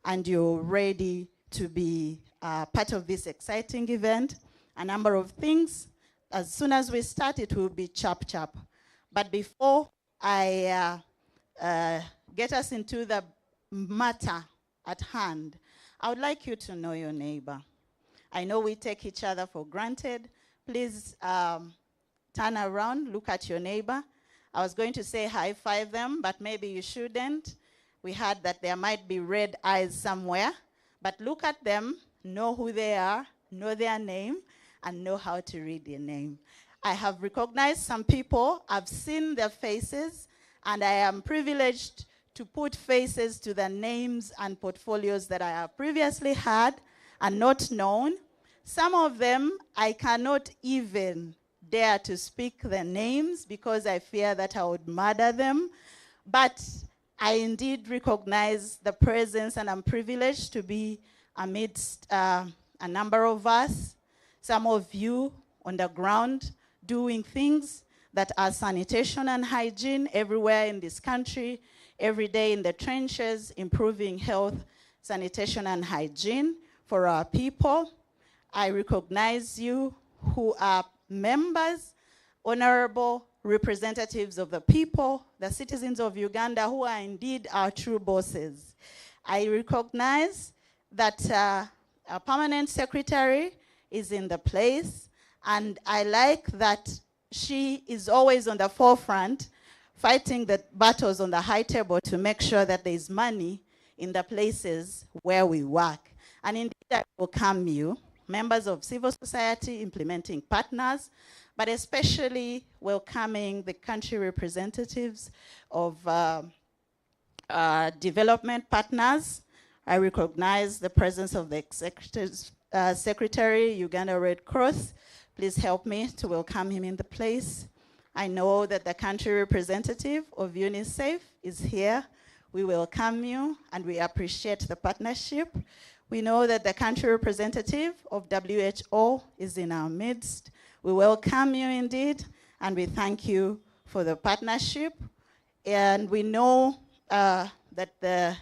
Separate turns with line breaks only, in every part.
and you're ready to be part of this exciting event. A number of things. As soon as we start, it will be chap chap. But before I get us into the matter at hand, I would like you to know your neighbor. I know we take each other for granted. Please turn around, look at your neighbor. I was going to say high five them, but maybe you shouldn't. We heard that there might be red eyes somewhere. But look at them, know who they are, know their name, and know how to read their name. I have recognized some people, I've seen their faces, and I am privileged to put faces to the names and portfolios that I have previously had and not known. Some of them, I cannot even dare to speak their names because I fear that I would murder them. But I indeed recognize the presence, and I'm privileged to be amidst a number of us, some of you on the ground doing things that are sanitation and hygiene everywhere in this country, every day in the trenches, improving health, sanitation and hygiene for our people. I recognize you who are members, honorable representatives of the people, the citizens of Uganda, who are indeed our true bosses. I recognize that our permanent secretary is in the place, and I like that she is always on the forefront, fighting the battles on the high table to make sure that there is money in the places where we work. And indeed, I welcome you, members of civil society, implementing partners, but especially welcoming the country representatives of development partners. I recognize the presence of the Executive Secretary, Uganda Red Cross. Please help me to welcome him in the place. I know that the country representative of UNICEF is here. We welcome you and we appreciate the partnership. We know that the country representative of WHO is in our midst. We welcome you indeed, and we thank you for the partnership. And we know that the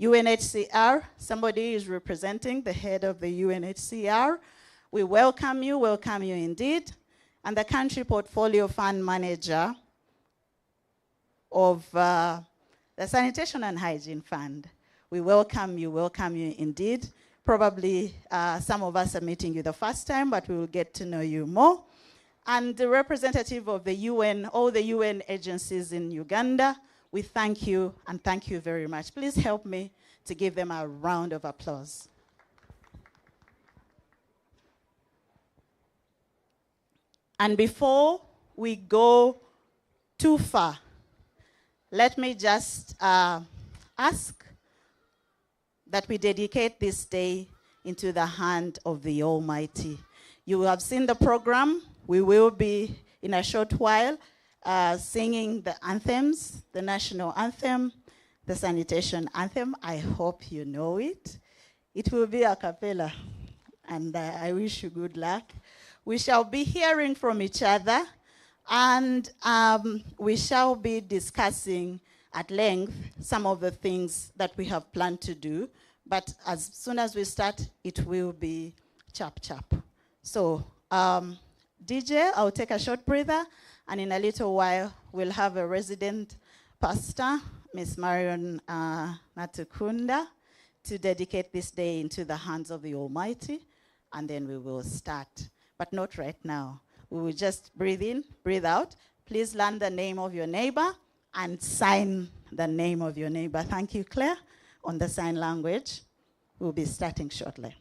UNHCR, somebody is representing the head of the UNHCR. We welcome you indeed. And the country portfolio fund manager of the Sanitation and Hygiene Fund. We welcome you indeed. Probably some of us are meeting you the first time, but we will get to know you more. And the representative of the UN, all the UN agencies in Uganda, we thank you and thank you very much. Please help me to give them a round of applause. And before we go too far, let me just ask that we dedicate this day into the hand of the Almighty. You have seen the program. We will be, in a short while, singing the anthems, the national anthem, the sanitation anthem. I hope you know it. It will be a cappella, and I wish you good luck. We shall be hearing from each other, and we shall be discussing at length some of the things that we have planned to do. But as soon as we start, it will be chap chap. So DJ, I'll take a short breather, and in a little while, we'll have a resident pastor, Miss Marion Natukunda, to dedicate this day into the hands of the Almighty, and then we will start. But not right now. We will just breathe in, breathe out. Please learn the name of your neighbor and sign the name of your neighbor. Thank you, Claire, on the sign language. We'll be starting shortly.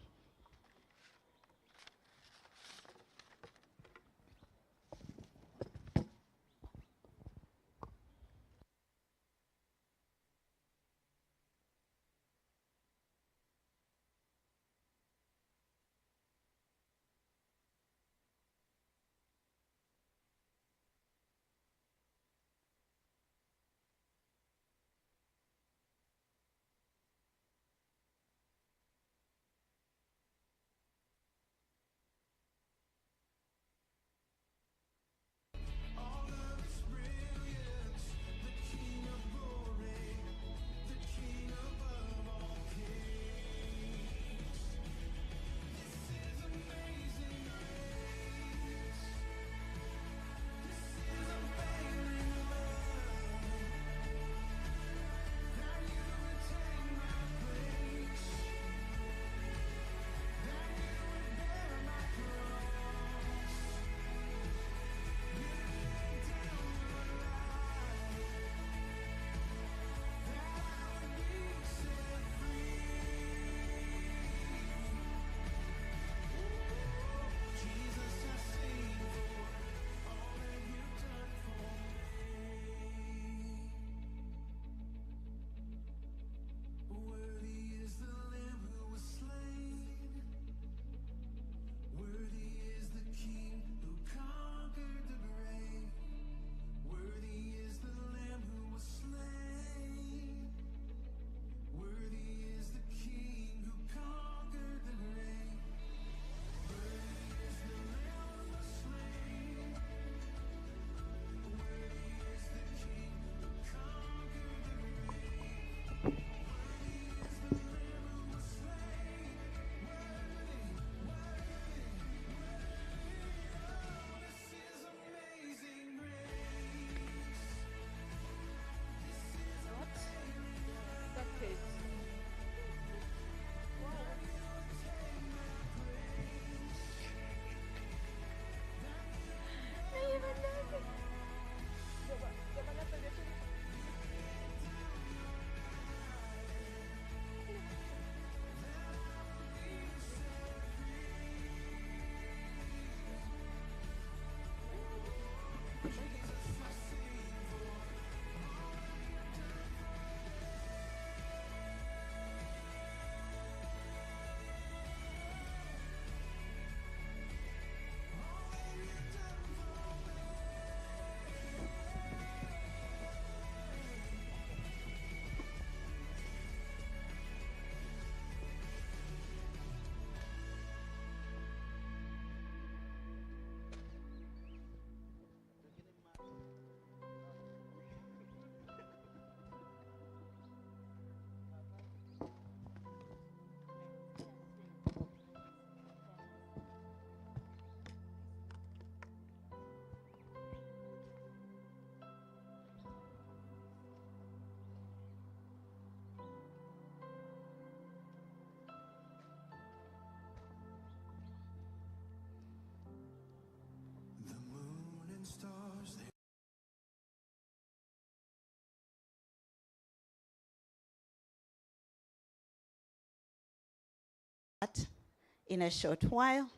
In a short while,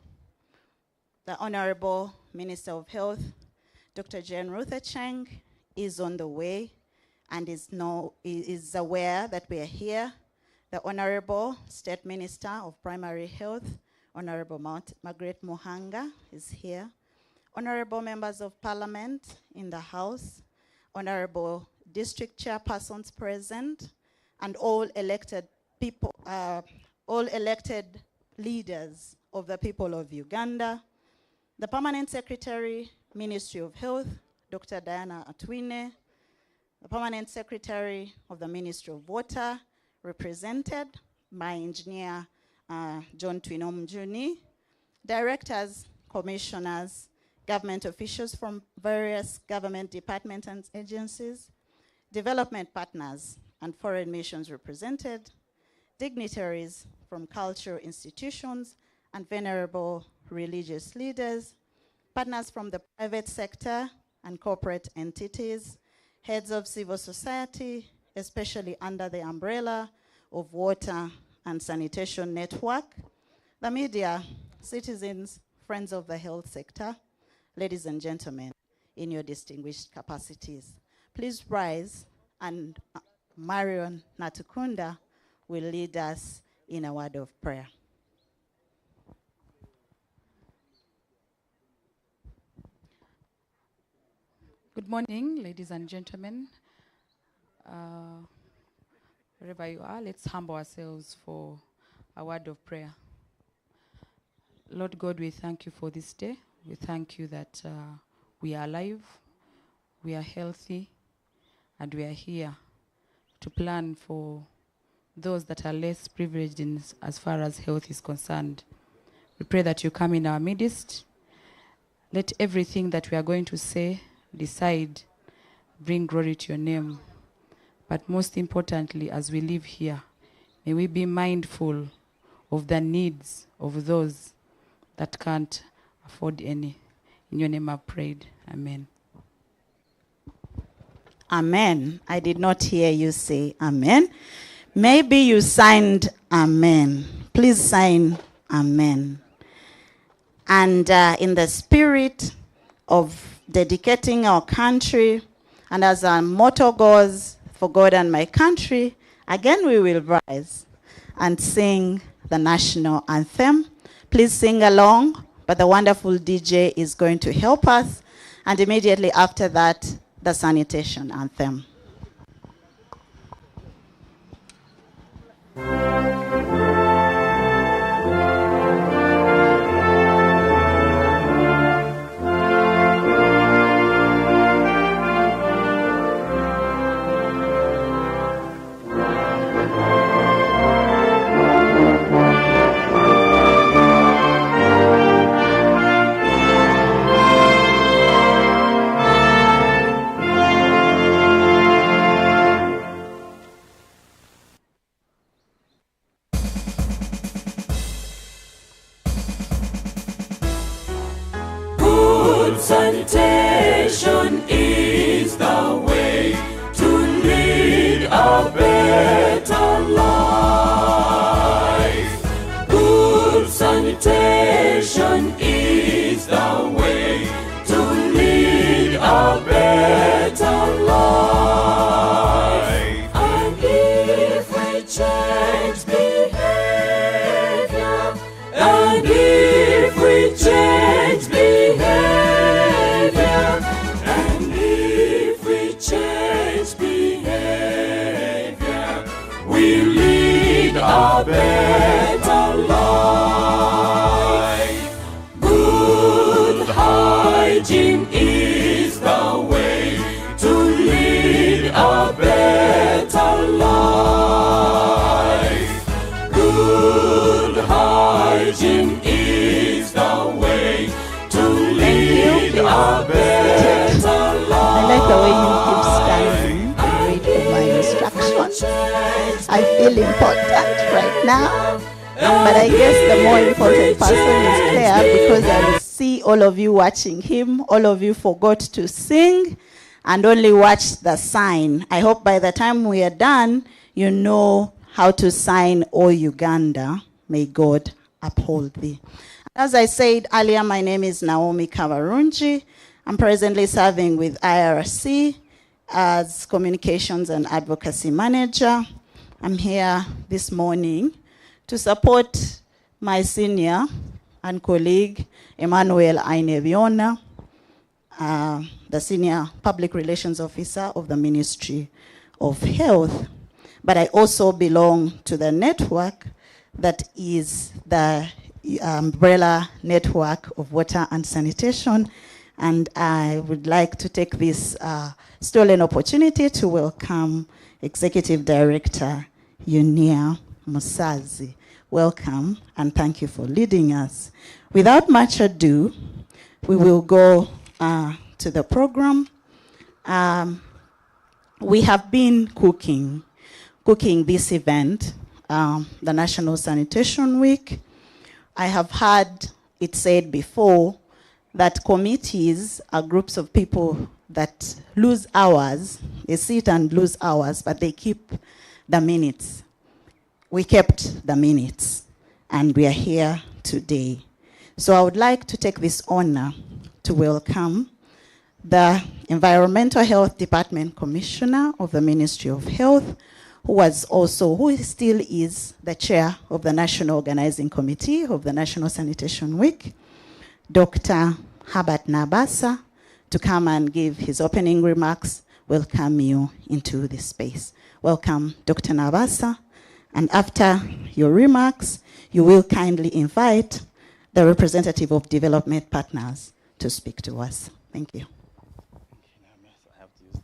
the Honorable Minister of Health, Dr. Jane Ruther Cheng, is on the way and is aware that we are here. The Honorable State Minister of Primary Health, Honorable Margaret Muhanga, is here. Honorable members of Parliament in the House, Honorable District Chairpersons present, and all elected people, all elected leaders of the people of Uganda, the Permanent Secretary, Ministry of Health, Dr. Diana Atwine, the Permanent Secretary of the Ministry of Water, represented by Engineer John Twinom Juni, directors, commissioners, government officials from various government departments and agencies, development partners and foreign missions represented, dignitaries from cultural institutions and venerable religious leaders, partners from the private sector and corporate entities, heads of civil society, especially under the umbrella of Water and Sanitation Network, the media, citizens, friends of the health sector, ladies and gentlemen, in your distinguished capacities. Please rise, and Marion Natukunda will lead us in a word of prayer.
Good morning, ladies and gentlemen. Wherever you are, let's humble ourselves for a word of prayer. Lord God, we thank you for this day. We thank you that we are alive, we are healthy, and we are here to plan for those that are less privileged in as far as health is concerned. We pray that you come in our midst. Let everything that we are going to say, decide, bring glory to your name. But most importantly, as we live here, may we be mindful of the needs of those that can't afford any. In your name I've prayed. Amen.
Amen. I did not hear you say amen. Maybe you signed amen. Please sign amen. And in the spirit of dedicating our country, and as our motto goes, for God and my country, again we will rise and sing the national anthem. Please sing along, but the wonderful DJ is going to help us. And immediately after that, the sanitation anthem.
Sanitation is the way to lead a better life. Good sanitation is the way to lead a a better life. Good hygiene is the way to lead a better life. Good hygiene is the way to lead a better life.
I like the way you keep standing and wait for my instructions. I feel important right now. But I guess the more important person is Claire, because I see all of you watching him. All of you forgot to sing and only watched the sign. I hope by the time we are done, you know how to sign "O Uganda, may God uphold thee." As I said earlier, my name is Naomi Kavarunji. I'm presently serving with IRC as Communications and Advocacy Manager. I'm here this morning to support my senior and colleague, Emmanuel Aineviona, the Senior Public Relations Officer of the Ministry of Health. But I also belong to the network that is the umbrella network of water and sanitation. And I would like to take this stolen opportunity to welcome Executive Director Yunia Musazi. Welcome, and thank you for leading us. Without much ado, we will go to the program. We have been cooking this event, the National Sanitation Week. I have heard it said before that committees are groups of people that lose hours. They sit and lose hours, but they keep the minutes. We kept the minutes, and we are here today. So I would like to take this honor to welcome the Environmental Health Department Commissioner of the Ministry of Health, who still is the chair of the National Organizing Committee of the National Sanitation Week, Dr. Herbert Nabasa, to come and give his opening remarks, welcome you into this space. Welcome, Dr. Nabasa. And after your remarks, you will kindly invite the representative of development partners to speak to us. Thank you.
I have to use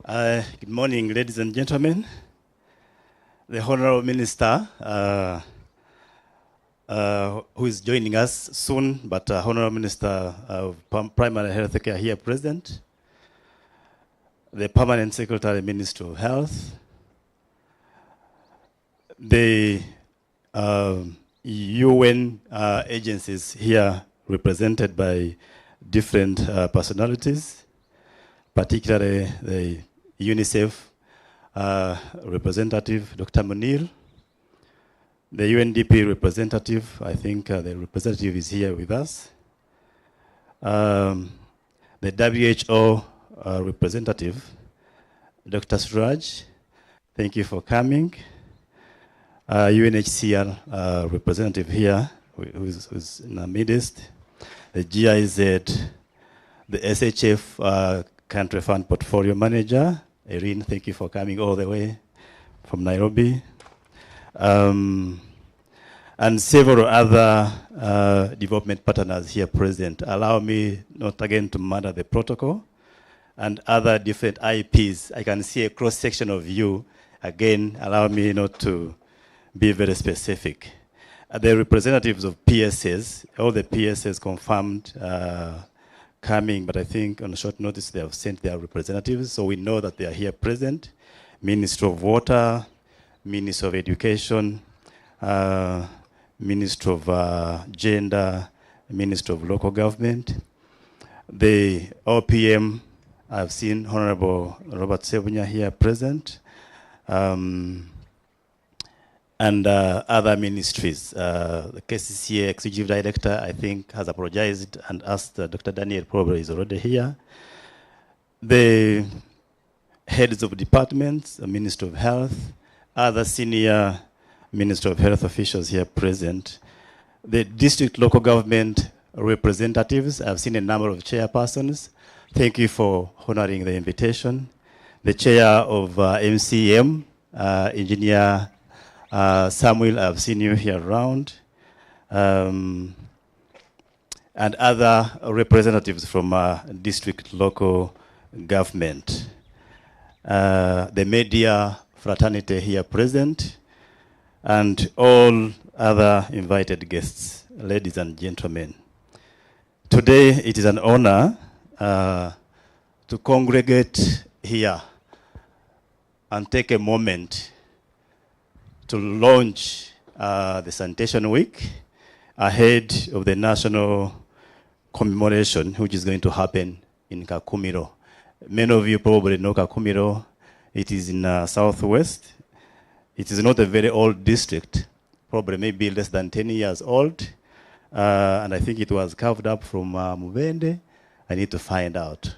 this. Good morning, ladies and gentlemen. The Honorable Minister, who is joining us soon, but Honorable Minister of Primary Health Care here present, the Permanent Secretary, Ministry of Health, the UN agencies here represented by different personalities, particularly the UNICEF representative, Dr. Munir, the UNDP representative, I think the representative is here with us, the WHO representative, Dr. Suraj, thank you for coming. UNHCR representative here, who's in the midst, the GIZ, the SHF Country Fund Portfolio Manager, Erin, thank you for coming all the way from Nairobi. And several other development partners here present. Allow me not again to murder the protocol and other different IPs. I can see a cross-section of you. Again, allow me not to be very specific. The representatives of PSS, all the PSS confirmed coming, but I think on short notice they have sent their representatives, so we know that they are here present. Ministry of Water, Ministry of Education, Ministry of Gender, Ministry of Local Government. The OPM, I've seen Honorable Robert Sebunya here present, and other ministries. The KCCA Executive Director, I think, has apologized and asked Dr. Daniel probably is already here. The heads of departments, the Minister of Health, other senior Minister of Health officials here present. The district local government representatives, I've seen a number of chairpersons. Thank you for honoring the invitation. The chair of MCM, Engineer Samuel, I've seen you here around, and other representatives from district local government. The media fraternity here present, and all other invited guests, ladies and gentlemen. Today, it is an honor to congregate here and take a moment to launch the Sanitation Week ahead of the national commemoration, which is going to happen in Kakumiro. Many of you probably know Kakumiro. It is in southwest. It is not a very old district, probably maybe less than 10 years old. And I think it was carved up from Mubende. I need to find out.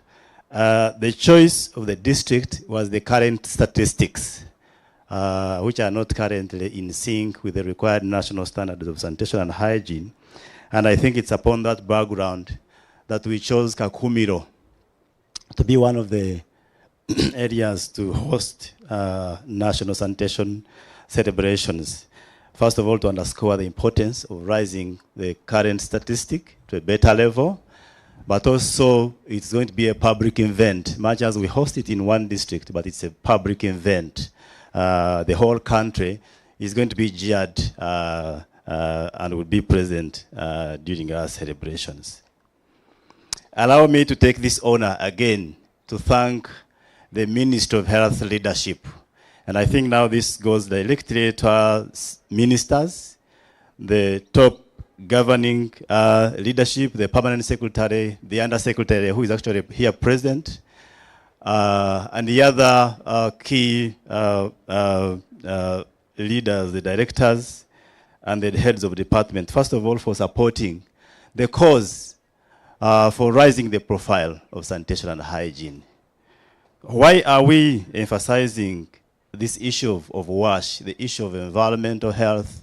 The choice of the district was the current statistics, which are not currently in sync with the required national standards of sanitation and hygiene. And I think it's upon that background that we chose Kakumiro to be one of the areas to host national sanitation celebrations. First of all, to underscore the importance of raising the current statistic to a better level, but also it's going to be a public event, much as we host it in one district, but it's a public event. The whole country is going to be geared and will be present during our celebrations. Allow me to take this honor again to thank the Ministry of Health leadership. And I think now this goes directly to our ministers, the top governing leadership, the permanent secretary, the undersecretary who is actually here present, and the other key leaders, the directors, and the heads of department. First of all, for supporting the cause, for raising the profile of sanitation and hygiene. Why are we emphasizing this issue of WASH, the issue of environmental health,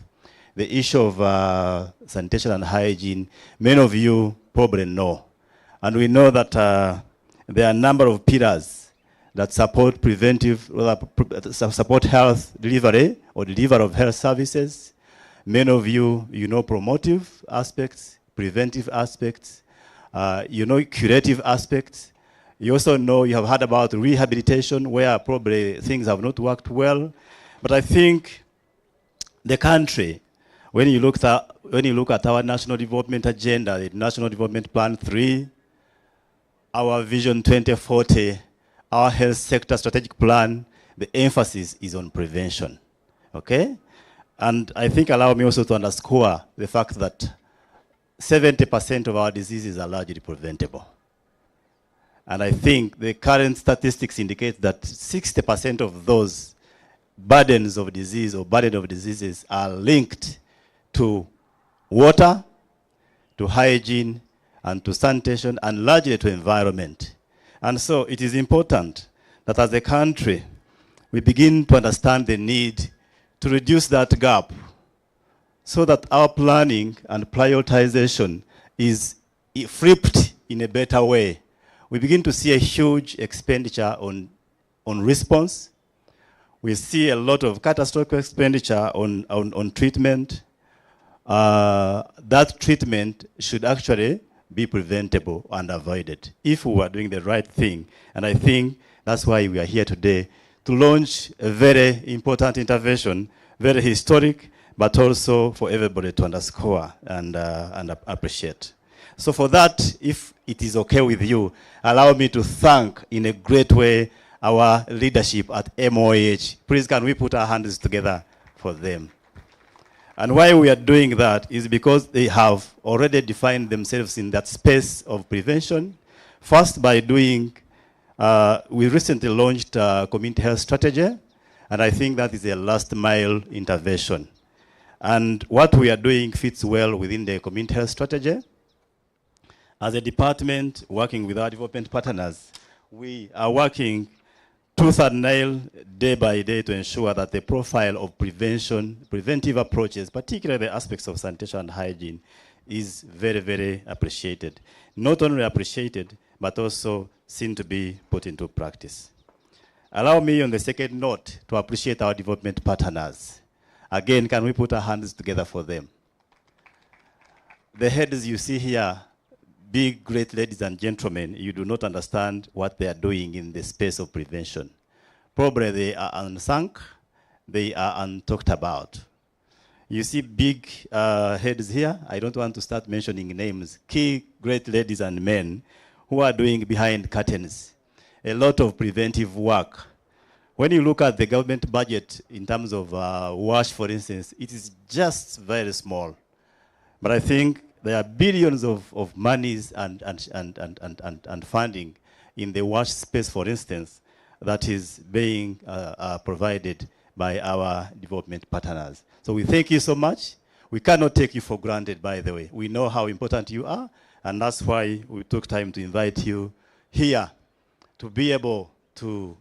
the issue of sanitation and hygiene? Many of you probably know. And we know that there are a number of pillars that support support health delivery or delivery of health services. Many of you know promotive aspects, preventive aspects, you know curative aspects. You also know, you have heard about rehabilitation, where probably things have not worked well. But I think the country, when you look at our National Development Agenda, the National Development Plan 3, our Vision 2040, our health sector strategic plan, the emphasis is on prevention, okay? And I think allow me also to underscore the fact that 70% of our diseases are largely preventable. And I think the current statistics indicate that 60% of those burdens of disease or burden of diseases are linked to water, to hygiene, and to sanitation, and largely to environment. And so it is important that as a country, we begin to understand the need to reduce that gap so that our planning and prioritization is flipped in a better way. We begin to see a huge expenditure on response. We see a lot of catastrophic expenditure on treatment. That treatment should actually be preventable and avoided if we are doing the right thing. And I think that's why we are here today to launch a very important intervention, very historic, but also for everybody to underscore and appreciate. So for that, if it is okay with you, allow me to thank in a great way our leadership at MOH. Please, can we put our hands together for them? And why we are doing that is because they have already defined themselves in that space of prevention. First, by doing, we recently launched a community health strategy, and I think that is a last mile intervention. And what we are doing fits well within the community health strategy. As a department working with our development partners, we are working tooth and nail day by day to ensure that the profile of preventive approaches, particularly the aspects of sanitation and hygiene, is very, very appreciated. Not only appreciated, but also seen to be put into practice. Allow me on the second note to appreciate our development partners. Again, can we put our hands together for them? The heads you see here, big, great ladies and gentlemen, you do not understand what they are doing in the space of prevention. Probably they are unsung, they are untalked about. You see big heads here. I don't want to start mentioning names. Key great ladies and men who are doing behind curtains a lot of preventive work. When you look at the government budget in terms of WASH, for instance, it is just very small. But I think there are billions of monies and funding in the WASH space, for instance, that is being provided by our development partners. So we thank you so much. We cannot take you for granted, by the way. We know how important you are, and that's why we took time to invite you here to be able to,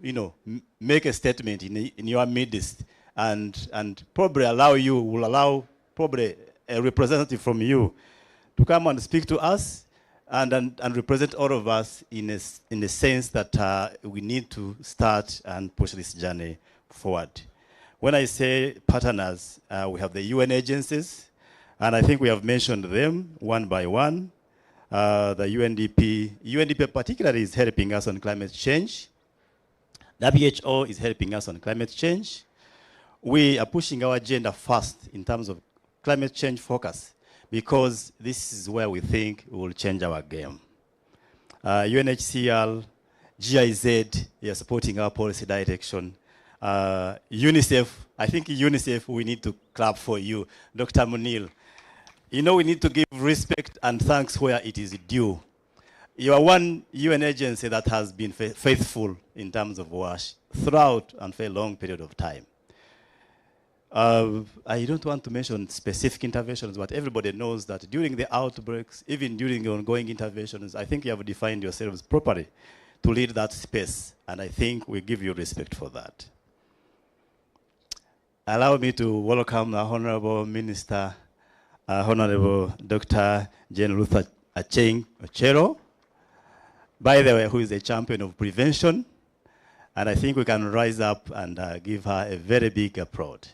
make a statement in your midst and probably will allow probably a representative from you to come and speak to us and represent all of us in a sense that we need to start and push this journey forward. When I say partners, we have the UN agencies, and I think we have mentioned them one by one. The UNDP particularly is helping us on climate change. WHO is helping us on climate change. We are pushing our agenda fast in terms of climate change focus because this is where we think we will change our game. UNHCR, GIZ, they are supporting our policy direction. UNICEF, I think UNICEF, we need to clap for you. Dr. Munil, we need to give respect and thanks where it is due. You are one UN agency that has been faithful in terms of WASH throughout and for a long period of time. I don't want to mention specific interventions, but everybody knows that during the outbreaks, even during ongoing interventions, I think you have defined yourselves properly to lead that space, and I think we give you respect for that. Allow me to welcome the Honorable Minister, Honorable Dr. Jane Ruth Acheng Ochero, by the way, who is a champion of prevention, and I think we can rise up and give her a very big applaud.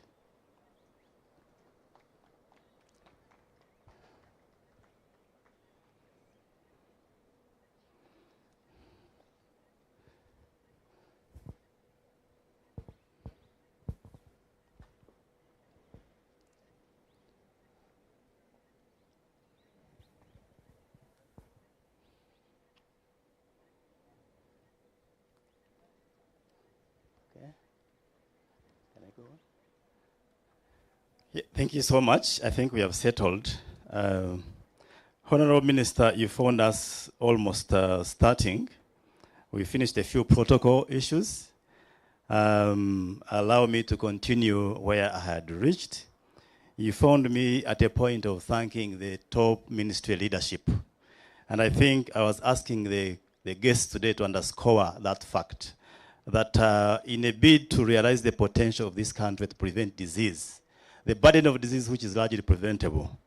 Yeah, thank you so much. I think we have settled. Honorable Minister, you found us almost starting. We finished a few protocol issues. Allow me to continue where I had reached. You found me at a point of thanking the top ministry leadership. And I think I was asking the guests today to underscore that fact, that in a bid to realize the potential of this country to prevent disease, the burden of disease which is largely preventable,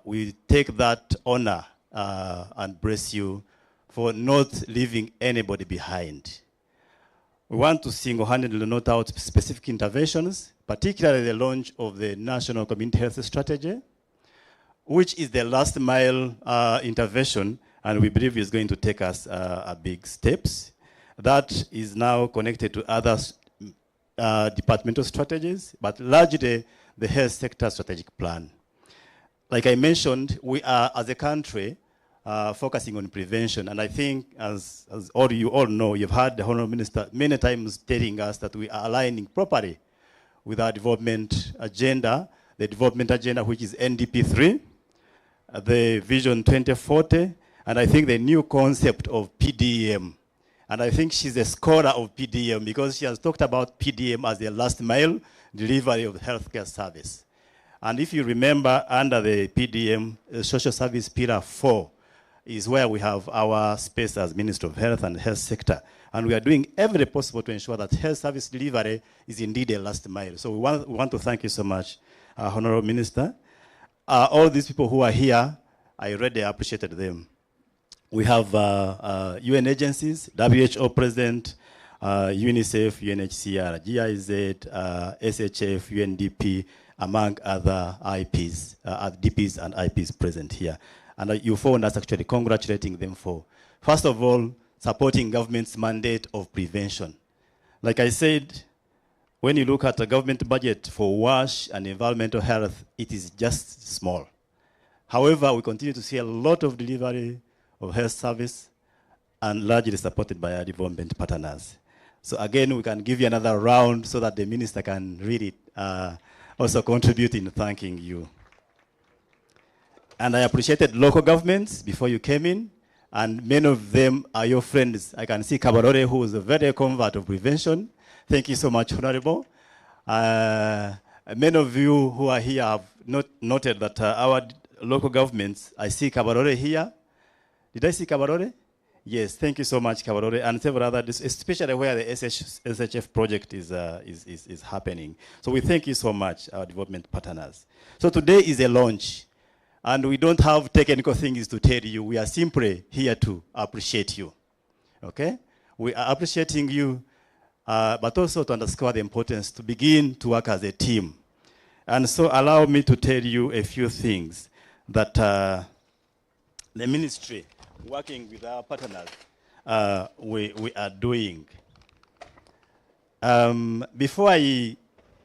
we take that honor and bless you for not leaving anybody behind. We want to single-handedly note out specific interventions, particularly the launch of the National Community Health Strategy, which is the last mile intervention, and we believe is going to take us a big steps. That is now connected to other departmental strategies, but largely the health sector strategic plan. Like I mentioned, we are, as a country, focusing on prevention, and I think, as you all know, you've heard the Honourable Minister many times telling us that we are aligning properly with our development agenda, the development agenda which is NDP 3, the Vision 2040, and I think the new concept of PDM. And I think she's a scholar of PDM because she has talked about PDM as the last mile delivery of healthcare service. And if you remember, under the PDM, Social Service Pillar 4 is where we have our space as Minister of Health and Health Sector. And we are doing everything possible to ensure that health service delivery is indeed a last mile. So we want to thank you so much, Honorable Minister. All these people who are here, I really appreciated them. We have UN agencies, WHO present, UNICEF, UNHCR, GIZ, SHF, UNDP, among other IPs, DPs and IPs present here. And you found us actually congratulating them for, first of all, supporting government's mandate of prevention. Like I said, when you look at the government budget for WASH and environmental health, it is just small. However, we continue to see a lot of delivery of health service and largely supported by our development partners. So again, we can give you another round so that the minister can read it, also contribute in thanking you. And I appreciated local governments before you came in, and many of them are your friends. I can see Kabarore, who is a very convert of prevention. Thank you so much, Honorable. Many of you who are here have noted that our local governments, I see Kabarore here. Did I see Kabarore? Yes, thank you so much, Kabarore, and several others, especially where the SHF project is happening. So we thank you so much, our development partners. So today is a launch, and we don't have technical things to tell you. We are simply here to appreciate you, okay? We are appreciating you, but also to underscore the importance to begin to work as a team. And so allow me to tell you a few things that the ministry, working with our partners, we are doing. Before I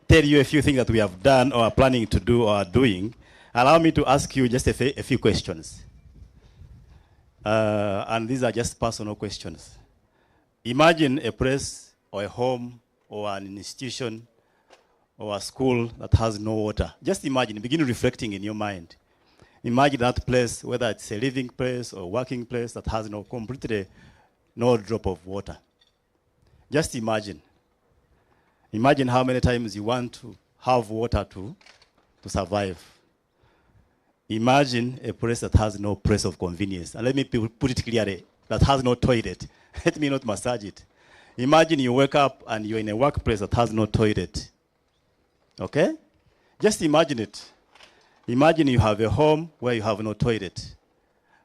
tell you a few things that we have done or are planning to do or are doing, allow me to ask you just a few questions. And these are just personal questions. Imagine a place or a home or an institution or a school that has no water. Just imagine, begin reflecting in your mind. Imagine that place, whether it's a living place or a working place that has completely no drop of water. Just imagine. Imagine how many times you want to have water to survive. Imagine a place that has no place of convenience. And let me put it clearly, that has no toilet. Let me not massage it. Imagine you wake up and you're in a workplace that has no toilet. Okay? Just imagine it. Imagine you have a home where you have no toilet.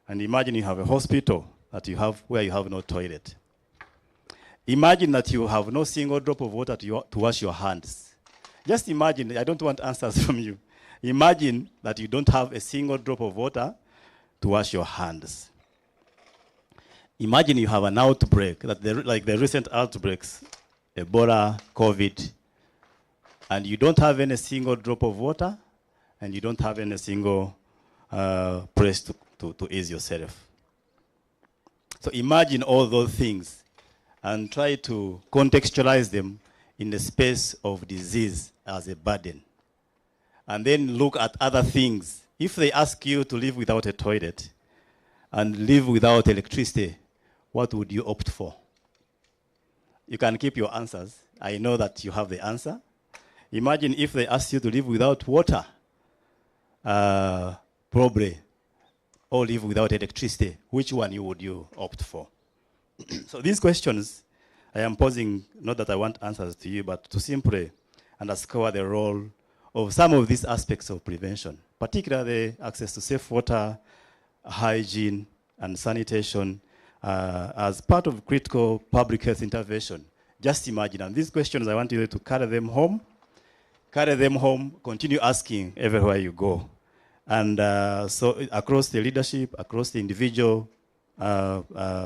And imagine you have a hospital that you have where you have no toilet. Imagine that you have no single drop of water to wash your hands. Just imagine, I don't want answers from you. Imagine that you don't have a single drop of water to wash your hands. Imagine you have an outbreak, like the recent outbreaks, Ebola, COVID, and you don't have any single drop of water, and you don't have any single place to ease yourself. So imagine all those things and try to contextualize them in the space of disease as a burden. And then look at other things. If they ask you to live without a toilet and live without electricity, what would you opt for? You can keep your answers. I know that you have the answer. Imagine if they ask you to live without water, probably, or live without electricity. Which one would you opt for? So these questions I am posing, not that I want answers to you, but to simply underscore the role of some of these aspects of prevention, particularly access to safe water, hygiene, and sanitation as part of critical public health intervention. Just imagine, and these questions, I want you to carry them home, continue asking everywhere you go. And so across the leadership, across the individual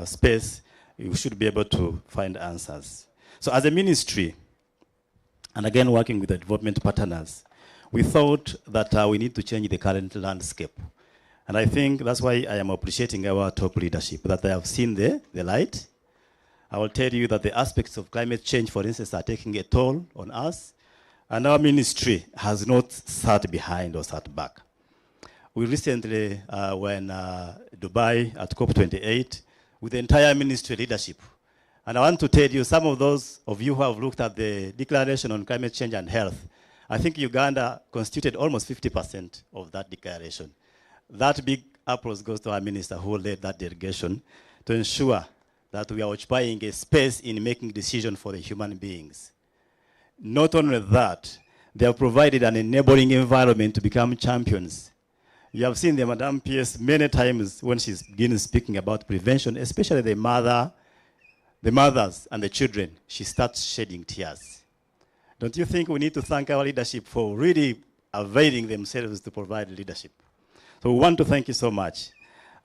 space, you should be able to find answers. So as a ministry, and again working with the development partners, we thought that we need to change the current landscape. And I think that's why I am appreciating our top leadership, that they have seen the light. I will tell you that the aspects of climate change, for instance, are taking a toll on us. And our ministry has not sat behind or sat back. We recently were in Dubai at COP28 with the entire ministry leadership. And I want to tell you, some of those of you who have looked at the Declaration on Climate Change and Health, I think Uganda constituted almost 50% of that declaration. That big applause goes to our minister who led that delegation to ensure that we are occupying a space in making decisions for the human beings. Not only that, they have provided an enabling environment to become champions. You have seen the Madam PS many times when she's beginning speaking about prevention, especially the mothers and the children. She starts shedding tears. Don't you think we need to thank our leadership for really availing themselves to provide leadership? So we want to thank you so much.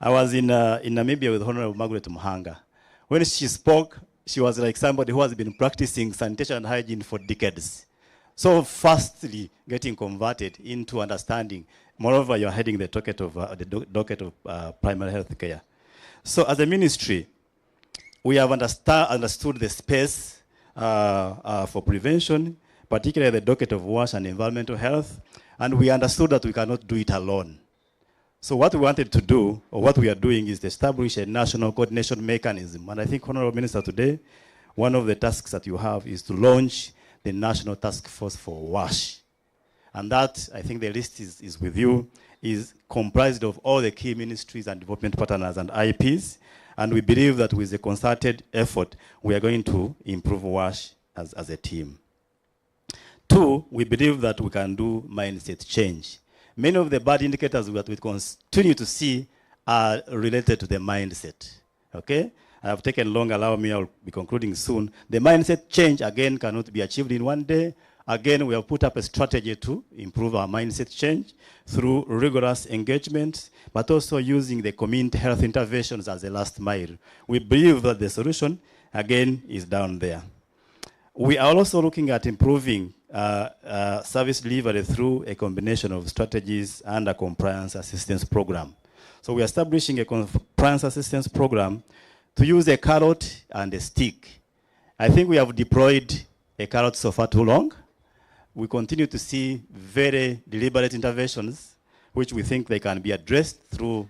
I was in Namibia with Honorable Margaret Muhanga. When she spoke, she was like somebody who has been practicing sanitation and hygiene for decades. So fastly getting converted into understanding. Moreover, you're heading the docket of primary health care. So as a ministry, we have understood the space for prevention, particularly the docket of wash and environmental health, and we understood that we cannot do it alone. So what we wanted to do, or what we are doing, is to establish a national coordination mechanism. And I think, Honorable Minister, today, one of the tasks that you have is to launch the National Task Force for WASH. And that, I think the list is with you, is comprised of all the key ministries and development partners and IPs. And we believe that with a concerted effort, we are going to improve WASH as a team. Two, we believe that we can do mindset change. Many of the bad indicators that we continue to see are related to the mindset, okay? I have taken long, allow me, I'll be concluding soon. The mindset change, again, cannot be achieved in one day. Again, we have put up a strategy to improve our mindset change through rigorous engagement, but also using the community health interventions as a last mile. We believe that the solution, again, is down there. We are also looking at improving service delivery through a combination of strategies and a compliance assistance program. So we are establishing a compliance assistance program to use a carrot and a stick. I think we have deployed a carrot so far too long. We continue to see very deliberate interventions, which we think they can be addressed through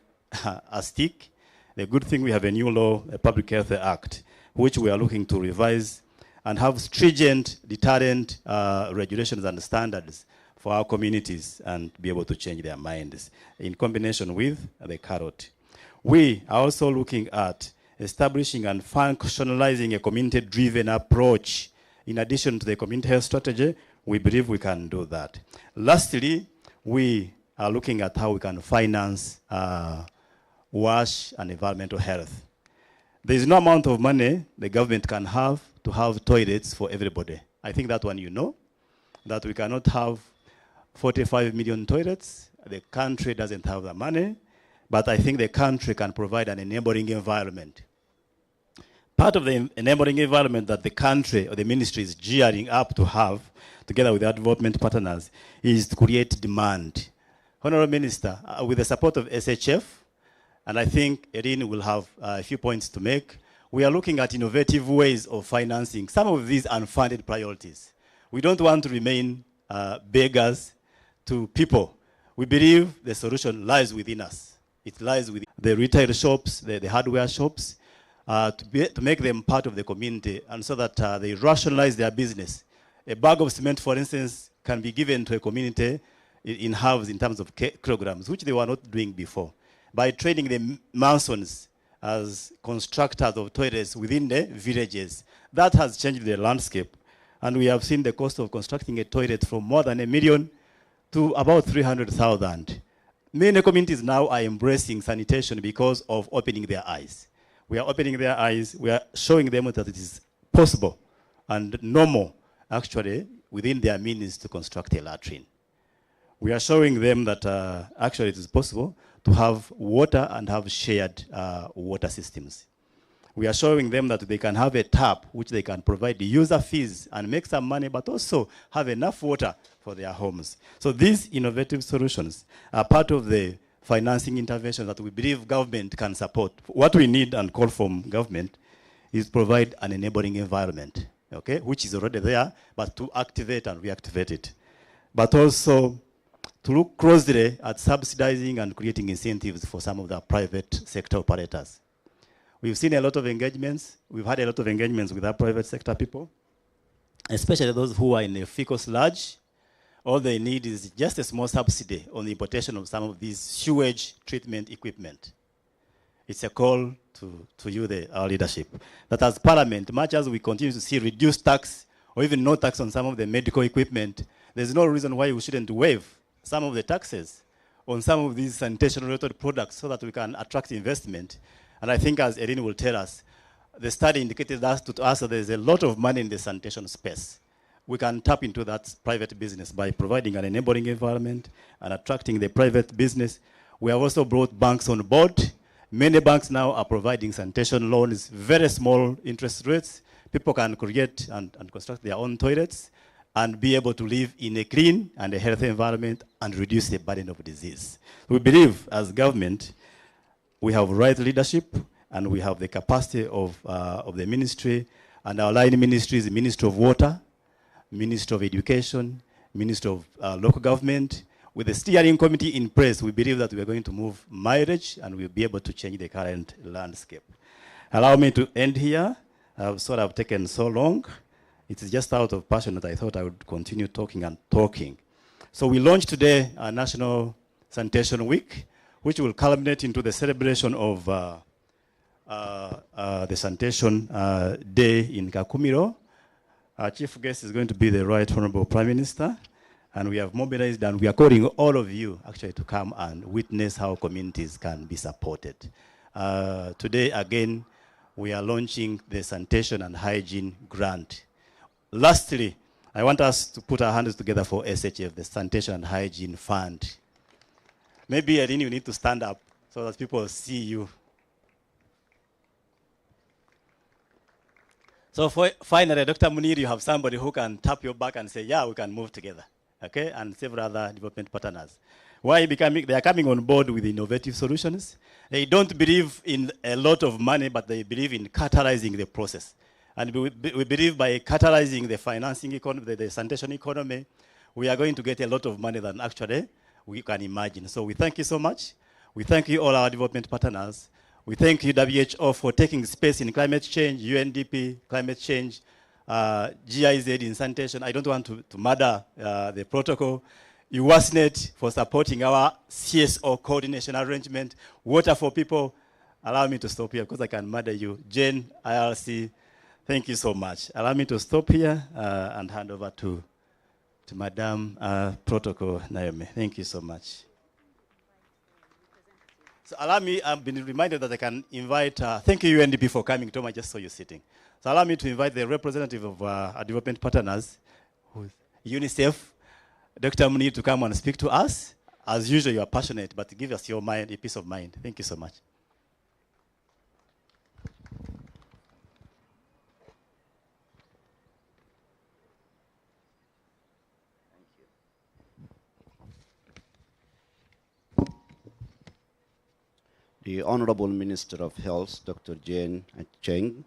a stick. The good thing, we have a new law, a Public Health Act, which we are looking to revise and have stringent deterrent regulations and standards for our communities and be able to change their minds in combination with the carrot. We are also looking at establishing and functionalizing a community-driven approach. In addition to the community health strategy, we believe we can do that. Lastly, we are looking at how we can finance WASH and environmental health. There is no amount of money the government can have to have toilets for everybody. I think that one you know, that we cannot have 45 million toilets. The country doesn't have the money, but I think the country can provide an enabling environment. Part of the enabling environment that the country or the ministry is gearing up to have, together with our development partners, is to create demand. Honorable Minister, with the support of SHF, and I think Erin will have a few points to make, we are looking at innovative ways of financing some of these unfunded priorities. We don't want to remain beggars to people. We believe the solution lies within us. It lies with the retail shops, the hardware shops, to make them part of the community, and so that they rationalize their business. A bag of cement, for instance, can be given to a community in halves in terms of kilograms, which they were not doing before. By training the masons as constructors of toilets within the villages, that has changed the landscape. And we have seen the cost of constructing a toilet from more than $1 million to about 300,000. Many communities now are embracing sanitation because of opening their eyes. We are opening their eyes. We are showing them that it is possible and normal, actually, within their means to construct a latrine. We are showing them that actually it is possible to have water and have shared water systems. We are showing them that they can have a tap which they can provide the user fees and make some money, but also have enough water for their homes. So these innovative solutions are part of the financing intervention that we believe government can support. What we need and call from government is provide an enabling environment, okay, which is already there, but to activate and reactivate it. But also to look closely at subsidizing and creating incentives for some of the private sector operators. We've seen a lot of engagements. We've had a lot of engagements with our private sector people, especially those who are in the fecal sludge. All they need is just a small subsidy on the importation of some of these sewage treatment equipment. It's a call to you, our leadership, that as Parliament, much as we continue to see reduced tax or even no tax on some of the medical equipment, there's no reason why we shouldn't waive some of the taxes on some of these sanitation-related products so that we can attract investment. And I think, as Erin will tell us, the study indicated to us that there's a lot of money in the sanitation space. We can tap into that private business by providing an enabling environment and attracting the private business. We have also brought banks on board. Many banks now are providing sanitation loans, very small interest rates. People can create and construct their own toilets and be able to live in a clean and a healthy environment and reduce the burden of disease. We believe, as government, we have right leadership and we have the capacity of the ministry, and our line ministries, the Ministry of Water, Ministry of Education, Ministry of Local Government. With the steering committee in place, we believe that we are going to move mileage and we'll be able to change the current landscape. Allow me to end here. I've sort of taken so long. It's just out of passion that I thought I would continue talking and talking. So we launched today a National Sanitation Week, which will culminate into the celebration of the Sanitation Day in Kakumiro. Our chief guest is going to be the Right Honorable Prime Minister, and we have mobilized and we are calling all of you actually to come and witness how communities can be supported. Today, again, we are launching the Sanitation and Hygiene Grant. Lastly, I want us to put our hands together for SHF, the Sanitation and Hygiene Fund. Maybe, Erin, you need to stand up so that people see you. So finally, Dr. Munir, you have somebody who can tap your back and say, yeah, we can move together, okay? And several other development partners. Why? Because they are coming on board with innovative solutions. They don't believe in a lot of money, but they believe in catalyzing the process. And we believe by catalyzing the financing economy, the sanitation economy, we are going to get a lot of money than actually we can imagine. So we thank you so much. We thank you all our development partners. We thank you, WHO, for taking space in climate change, UNDP, climate change, GIZ in sanitation. I don't want to murder the protocol. UWASNet for supporting our CSO coordination arrangement. Water for People. Allow me to stop here because I can murder you. Jane, IRC, thank you so much. Allow me to stop here and hand over to Madam Protocol Naomi. Thank you so much. So allow me, I've been reminded that I can invite, thank you UNDP for coming. Tom, I just saw you sitting. So allow me to invite the representative of our development partners, UNICEF, Dr. Munir, to come and speak to us. As usual, you are passionate, but give us your mind, a peace of mind. Thank you so much.
The Honorable Minister of Health, Dr. Jane Cheng,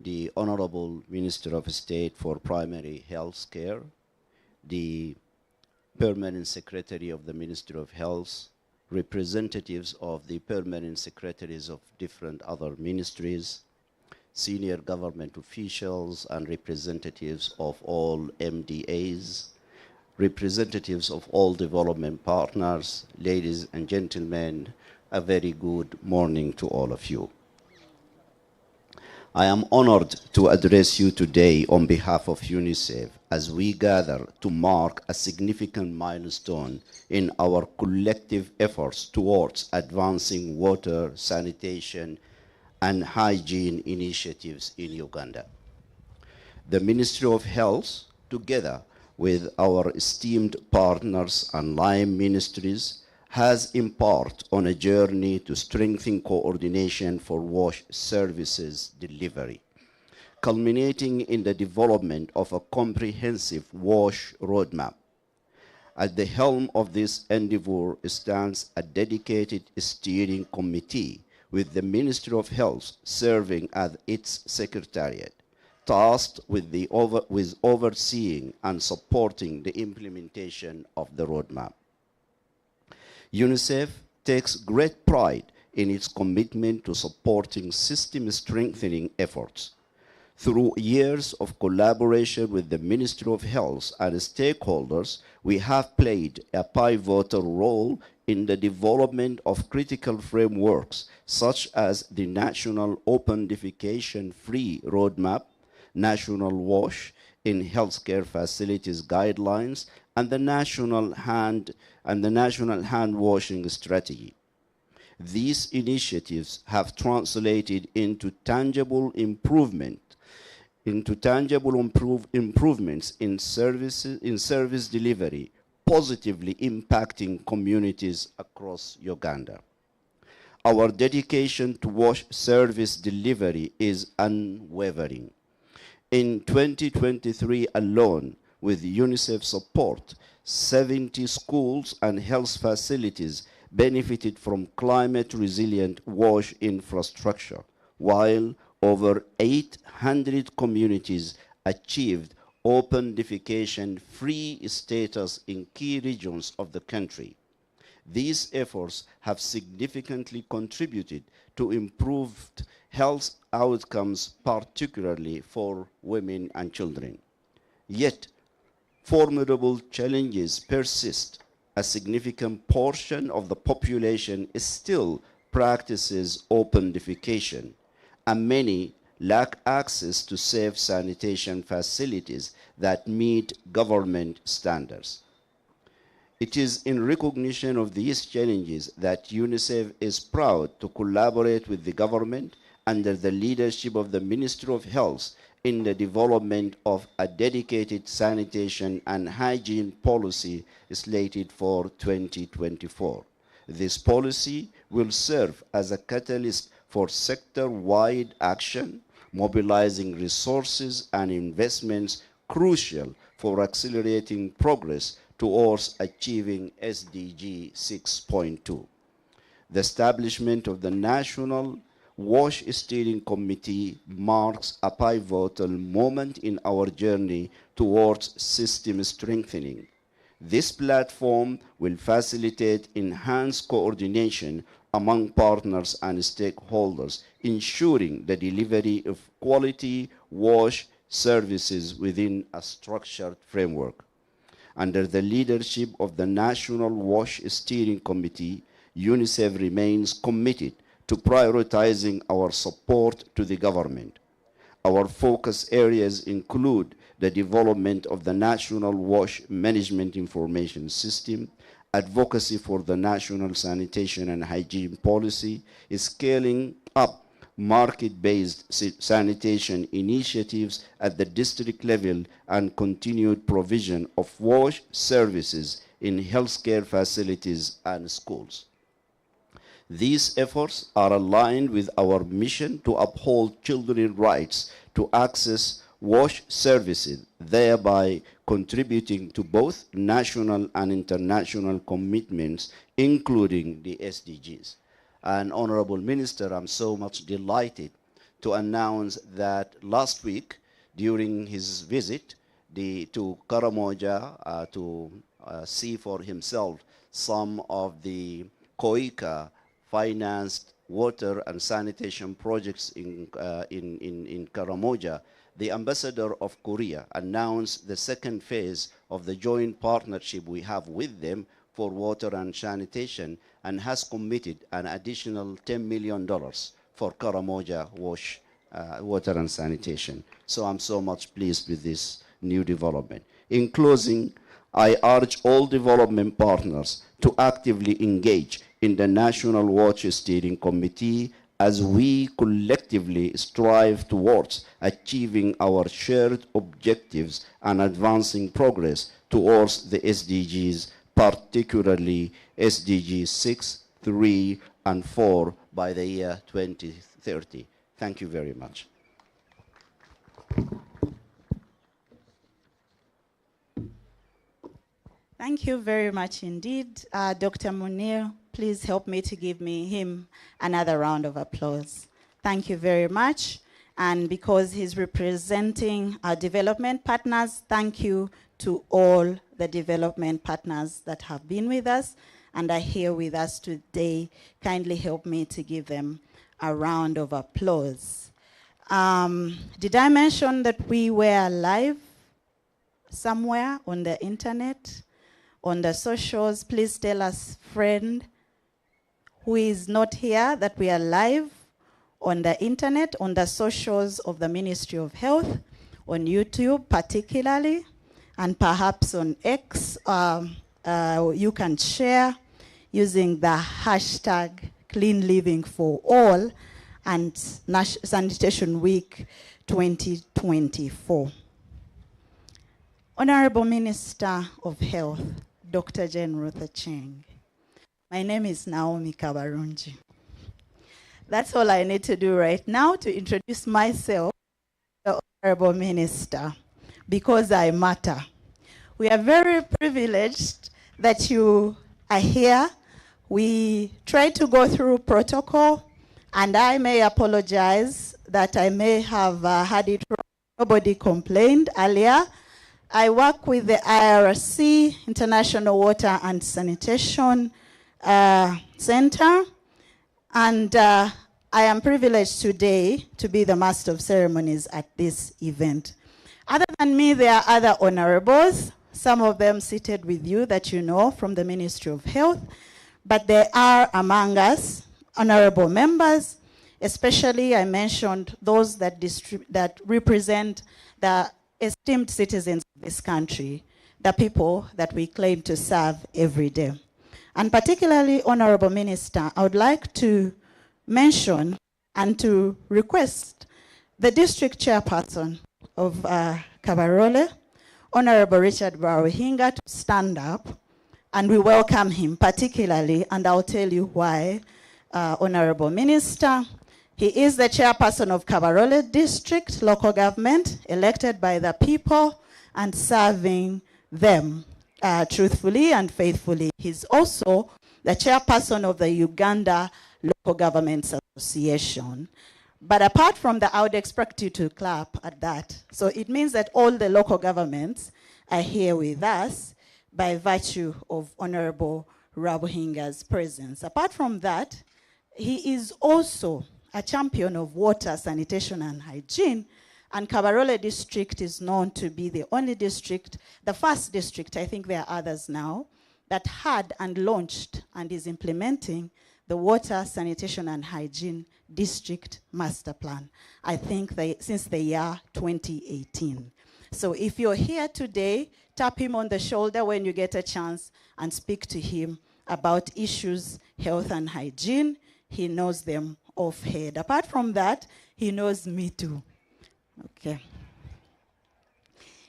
the Honorable Minister of State for Primary Health Care, the Permanent Secretary of the Ministry of Health, representatives of the Permanent Secretaries of different other ministries, senior government officials and representatives of all MDAs, representatives of all development partners, ladies and gentlemen, a very good morning to all of you. I am honored to address you today on behalf of UNICEF as we gather to mark a significant milestone in our collective efforts towards advancing water, sanitation, and hygiene initiatives in Uganda. The Ministry of Health, together with our esteemed partners and line ministries, has embarked on a journey to strengthen coordination for WASH services delivery, culminating in the development of a comprehensive WASH roadmap. At the helm of this endeavor stands a dedicated steering committee with the Ministry of Health serving as its secretariat, tasked with overseeing and supporting the implementation of the roadmap. UNICEF takes great pride in its commitment to supporting system strengthening efforts. Through years of collaboration with the Ministry of Health and stakeholders, we have played a pivotal role in the development of critical frameworks such as the National Open Defecation Free Roadmap, national wash in healthcare facilities guidelines and the national hand washing strategy. These initiatives have translated into tangible improvements in service delivery, positively impacting communities across Uganda. Our dedication to wash service delivery is unwavering. In 2023 alone, with UNICEF support, 70 schools and health facilities benefited from climate-resilient wash infrastructure, while over 800 communities achieved open defecation-free status in key regions of the country. These efforts have significantly contributed to improved health outcomes, particularly for women and children. Yet, formidable challenges persist. A significant portion of the population still practices open defecation, and many lack access to safe sanitation facilities that meet government standards. It is in recognition of these challenges that UNICEF is proud to collaborate with the government under the leadership of the Ministry of Health in the development of a dedicated sanitation and hygiene policy slated for 2024. This policy will serve as a catalyst for sector-wide action, mobilizing resources and investments crucial for accelerating progress towards achieving SDG 6.2. The establishment of the National Wash Steering Committee marks a pivotal moment in our journey towards system strengthening. This platform will facilitate enhanced coordination among partners and stakeholders, ensuring the delivery of quality wash services within a structured framework. Under the leadership of the National Wash Steering Committee, UNICEF remains committed to prioritizing our support to the government. Our focus areas include the development of the National Wash Management Information System, advocacy for the National Sanitation and Hygiene Policy, scaling up market-based sanitation initiatives at the district level, and continued provision of wash services in healthcare facilities and schools. These efforts are aligned with our mission to uphold children's rights to access wash services, thereby contributing to both national and international commitments, including the SDGs. And Honorable Minister, I'm so much delighted to announce that last week, during his visit to Karamoja to see for himself some of the COICA financed water and sanitation projects in Karamoja, the ambassador of Korea announced the second phase of the joint partnership we have with them for water and sanitation, and has committed an additional $10 million for Karamoja water and sanitation. So I'm so much pleased with this new development. In closing, I urge all development partners to actively engage in the National Water Steering Committee as we collectively strive towards achieving our shared objectives and advancing progress towards the SDGs, particularly SDGs 6, 3, and 4 by the year 2030. Thank you very much.
Thank you very much indeed. Dr. Munir, please help me to give him another round of applause. Thank you very much. And because he's representing our development partners, thank you to all the development partners that have been with us and are here with us today. Kindly help me to give them a round of applause. Did I mention that we were live somewhere on the internet, on the socials? Please tell us, friend, who is not here, that we are live on the internet, on the socials of the Ministry of Health. on YouTube particularly, and perhaps on X. You can share using the hashtag Clean Living for All and Sanitation Week 2024. Honorable Minister of Health, Dr. Jane Ruth Cheng. My name is Naomi Kabarunji. That's all I need to do right now to introduce myself, the Honorable Minister, because I matter. We are very privileged that you are here. We try to go through protocol, and I may apologize that I may have had it wrong. Nobody complained earlier. I work with the IRC, International Water and Sanitation Center, and I am privileged today to be the Master of Ceremonies at this event. Other than me, there are other honorables, some of them seated with you that you know from the Ministry of Health, but there are among us honorable members, especially I mentioned those that represent the esteemed citizens of this country, the people that we claim to serve every day. And particularly, Honorable Minister, I would like to mention and to request the district chairperson of Kabarole, Honorable Richard Baruhinga, to stand up, and we welcome him particularly, and I'll tell you why, Honorable Minister. He is the chairperson of Kabarole District Local Government, elected by the people and serving them truthfully and faithfully. He's also the chairperson of the Uganda Local Governments Association. But apart from that, I would expect you to clap at that. So it means that all the local governments are here with us by virtue of Honorable Rabuhinga's presence. Apart from that, he is also a champion of water, sanitation, and hygiene. And Kabarole District is known to be the only district, the first district, I think there are others now, that had and launched and is implementing the Water, Sanitation, and Hygiene District Master Plan, I think since the year 2018. So if you're here today, tap him on the shoulder when you get a chance and speak to him about issues, health and hygiene. He knows them offhand. Apart from that, he knows me too. Okay.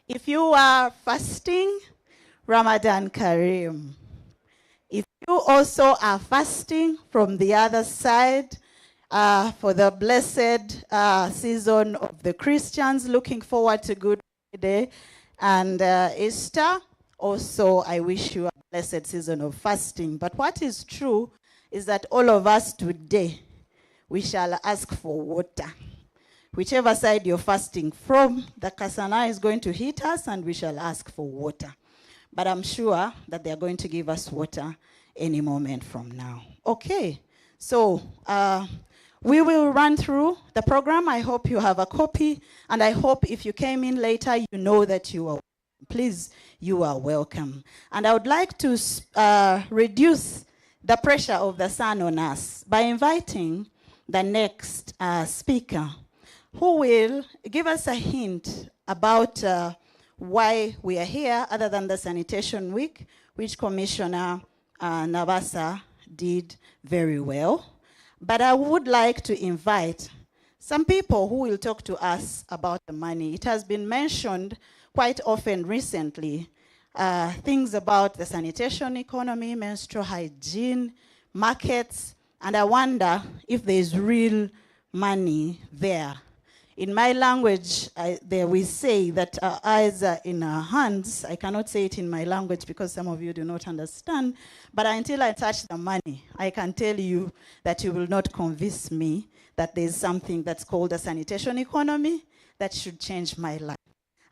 If you are fasting, Ramadan Kareem. If you also are fasting from the other side for the blessed season of the Christians, looking forward to Good Friday and Easter, also I wish you a blessed season of fasting. But what is true is that all of us today, we shall ask for water. Whichever side you're fasting from, the kasana is going to hit us and we shall ask for water. But I'm sure that they're going to give us water any moment from now. Okay, so we will run through the program. I hope you have a copy, and I hope if you came in later, you know that you are, please, you are welcome. And I would like to reduce the pressure of the sun on us by inviting the next speaker, who will give us a hint about why we are here, other than the Sanitation Week, which Commissioner Nabasa did very well. But I would like to invite some people who will talk to us about the money. It has been mentioned quite often recently, things about the sanitation economy, menstrual hygiene, markets, and I wonder if there's real money there. In my language, there we say that our eyes are in our hands. I cannot say it in my language because some of you do not understand. But until I touch the money, I can tell you that you will not convince me that there's something that's called a sanitation economy that should change my life.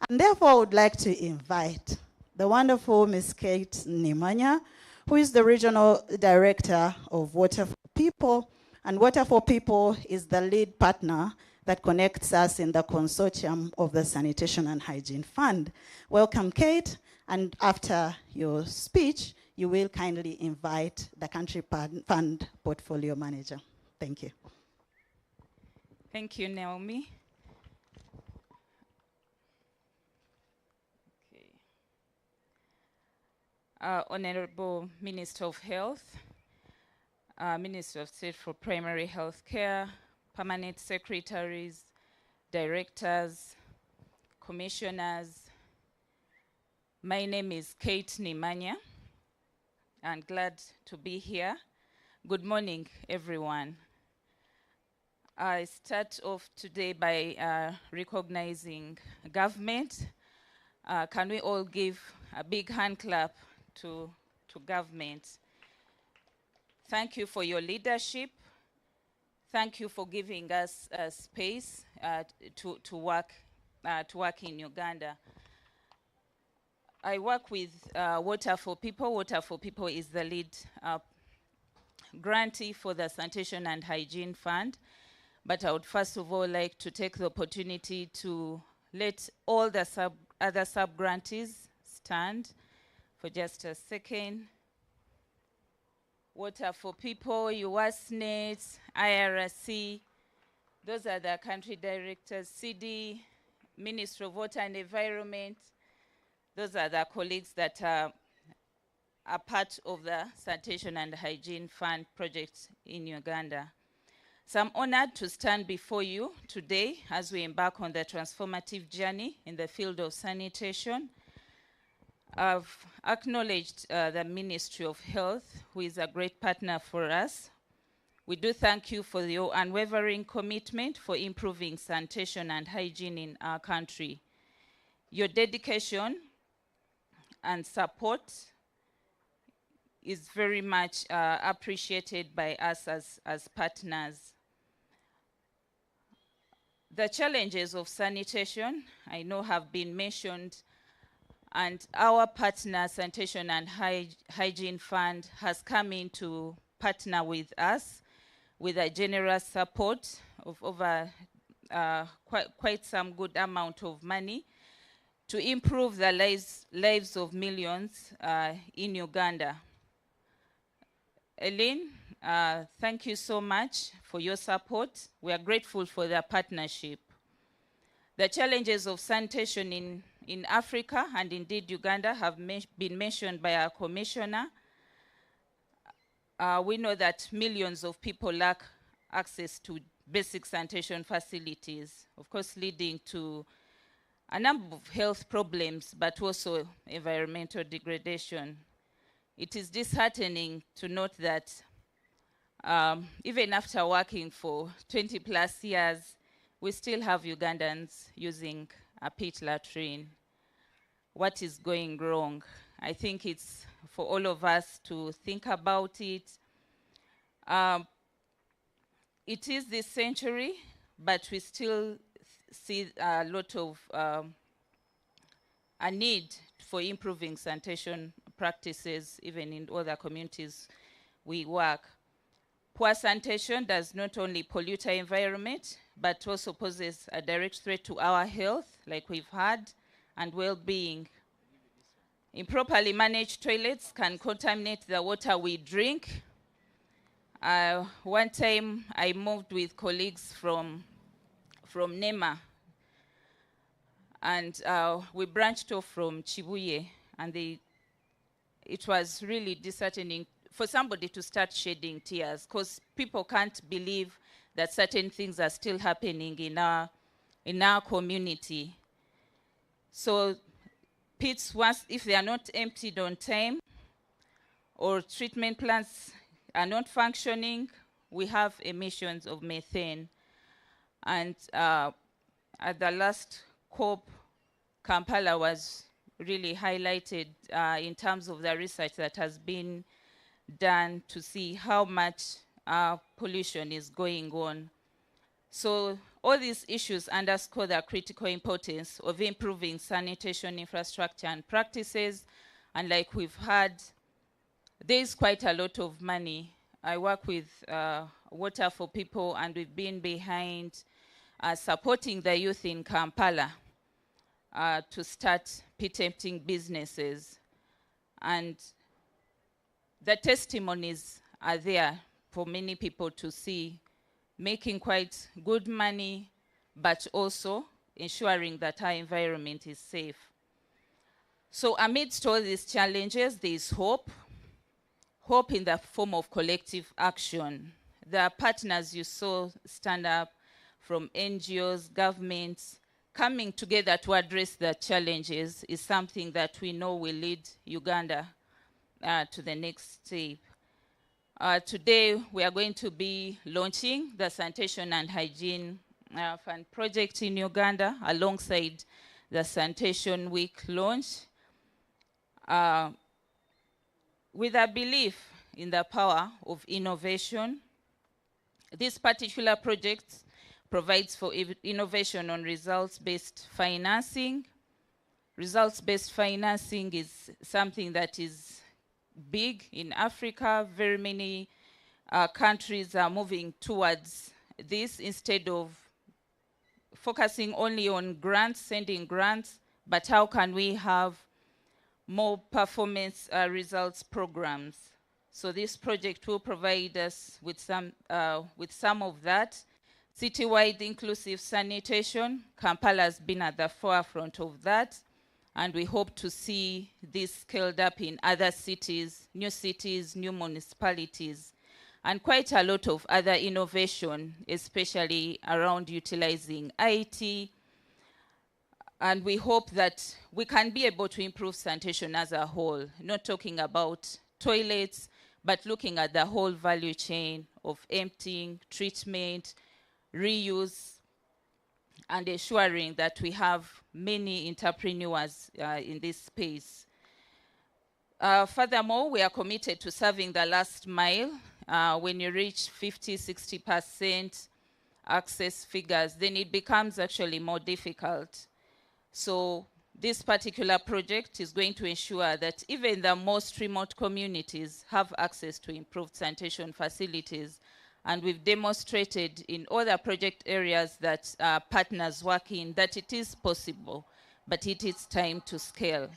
And therefore, I would like to invite the wonderful Ms. Kate Nimanya, who is the Regional Director of Water for People. And Water for People is the lead partner that connects us in the consortium of the Sanitation and Hygiene Fund. Welcome, Kate, and after your speech, you will kindly invite the Country Fund Portfolio Manager. Thank you.
Thank you, Naomi. Honorable Minister of Health, Minister of State for Primary Health Care, permanent secretaries, directors, commissioners. My name is Kate Nimanya, and glad to be here. Good morning, everyone. I start off today by recognizing government. Can we all give a big hand clap to government? Thank you for your leadership. Thank you for giving us space to work in Uganda. I work with Water for People. Water for People is the lead grantee for the Sanitation and Hygiene Fund. But I would first of all like to take the opportunity to let all the other sub-grantees stand for just a second. Water for People, USNet, IRC, those are the country directors, CD, Ministry of Water and Environment. Those are the colleagues that are part of the Sanitation and Hygiene Fund project in Uganda. So I'm honored to stand before you today as we embark on the transformative journey in the field of sanitation. I've acknowledged the Ministry of Health, who is a great partner for us. We do thank you for your unwavering commitment for improving sanitation and hygiene in our country. Your dedication and support is very much appreciated by us as partners. The challenges of sanitation, I know, have been mentioned, and our partner, Sanitation and Hygiene Fund, has come in to partner with us with a generous support of over quite some good amount of money to improve the lives of millions in Uganda. Eileen, thank you so much for your support. We are grateful for the partnership. The challenges of sanitation in Africa and indeed Uganda have been mentioned by our commissioner. We know that millions of people lack access to basic sanitation facilities, of course leading to a number of health problems, but also environmental degradation. It is disheartening to note that even after working for 20 plus years, we still have Ugandans using a pit latrine. What is going wrong? I think it's for all of us to think about it. It is this century, but we still see a lot of a need for improving sanitation practices, even in other communities we work. Poor sanitation does not only pollute our environment, but also poses a direct threat to our health, like we've had, and well-being. Improperly managed toilets can contaminate the water we drink. One time I moved with colleagues from NEMA, and we branched off from Chibuye, and it was really disheartening for somebody to start shedding tears, because people can't believe that certain things are still happening in our community. So pits, once, if they are not emptied on time, or treatment plants are not functioning, we have emissions of methane. And at the last COP, Kampala was really highlighted in terms of the research that has been done to see how much pollution is going on. So all these issues underscore the critical importance of improving sanitation infrastructure and practices. And like we've heard, there is quite a lot of money. I work with Water for People, and we've been behind supporting the youth in Kampala to start pit emptying businesses. And the testimonies are there for many people to see, making quite good money, but also ensuring that our environment is safe. So amidst all these challenges, there is hope. Hope in the form of collective action. The partners you saw stand up from NGOs, governments, coming together to address the challenges is something that we know will lead Uganda to the next step. Today, we are going to be launching the Sanitation and Hygiene Fund project in Uganda alongside the Sanitation Week launch. With a belief in the power of innovation, this particular project provides for innovation on results-based financing. Results-based financing is something that is big in Africa. Very many countries are moving towards this instead of focusing only on grants, sending grants, but how can we have more performance results programs? So this project will provide us with some of that. Citywide inclusive sanitation, Kampala has been at the forefront of that, and we hope to see this scaled up in other cities, new municipalities, and quite a lot of other innovation, especially around utilizing IT. And we hope that we can be able to improve sanitation as a whole, not talking about toilets, but looking at the whole value chain of emptying, treatment, reuse, and ensuring that we have many entrepreneurs in this space. Furthermore, we are committed to serving the last mile. When you reach 50, 60% access figures, then it becomes actually more difficult. So this particular project is going to ensure that even the most remote communities have access to improved sanitation facilities. And we've demonstrated in other project areas that partners work in that it is possible, but it is time to scale.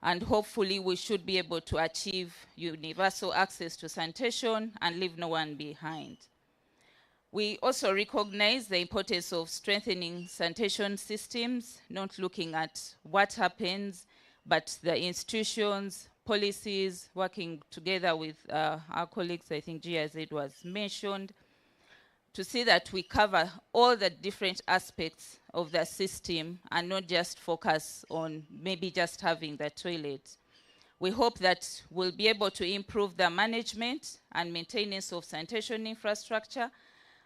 And hopefully we should be able to achieve universal access to sanitation and leave no one behind. We also recognize the importance of strengthening sanitation systems, not looking at what happens, but the institutions, policies, working together with our colleagues, I think GIZ was mentioned, to see that we cover all the different aspects of the system and not just focus on maybe just having the toilet. We hope that we'll be able to improve the management and maintenance of sanitation infrastructure,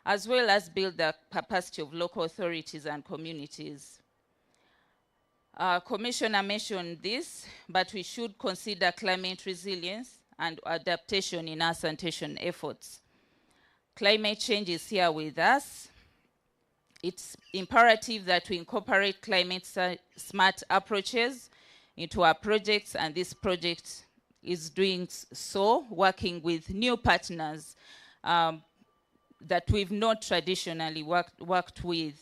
as well as build the capacity of local authorities and communities. Commissioner mentioned this, but we should consider climate resilience and adaptation in our sanitation efforts. Climate change is here with us. It's imperative that we incorporate climate-smart approaches into our projects, and this project is doing so, working with new partners that we've not traditionally worked with.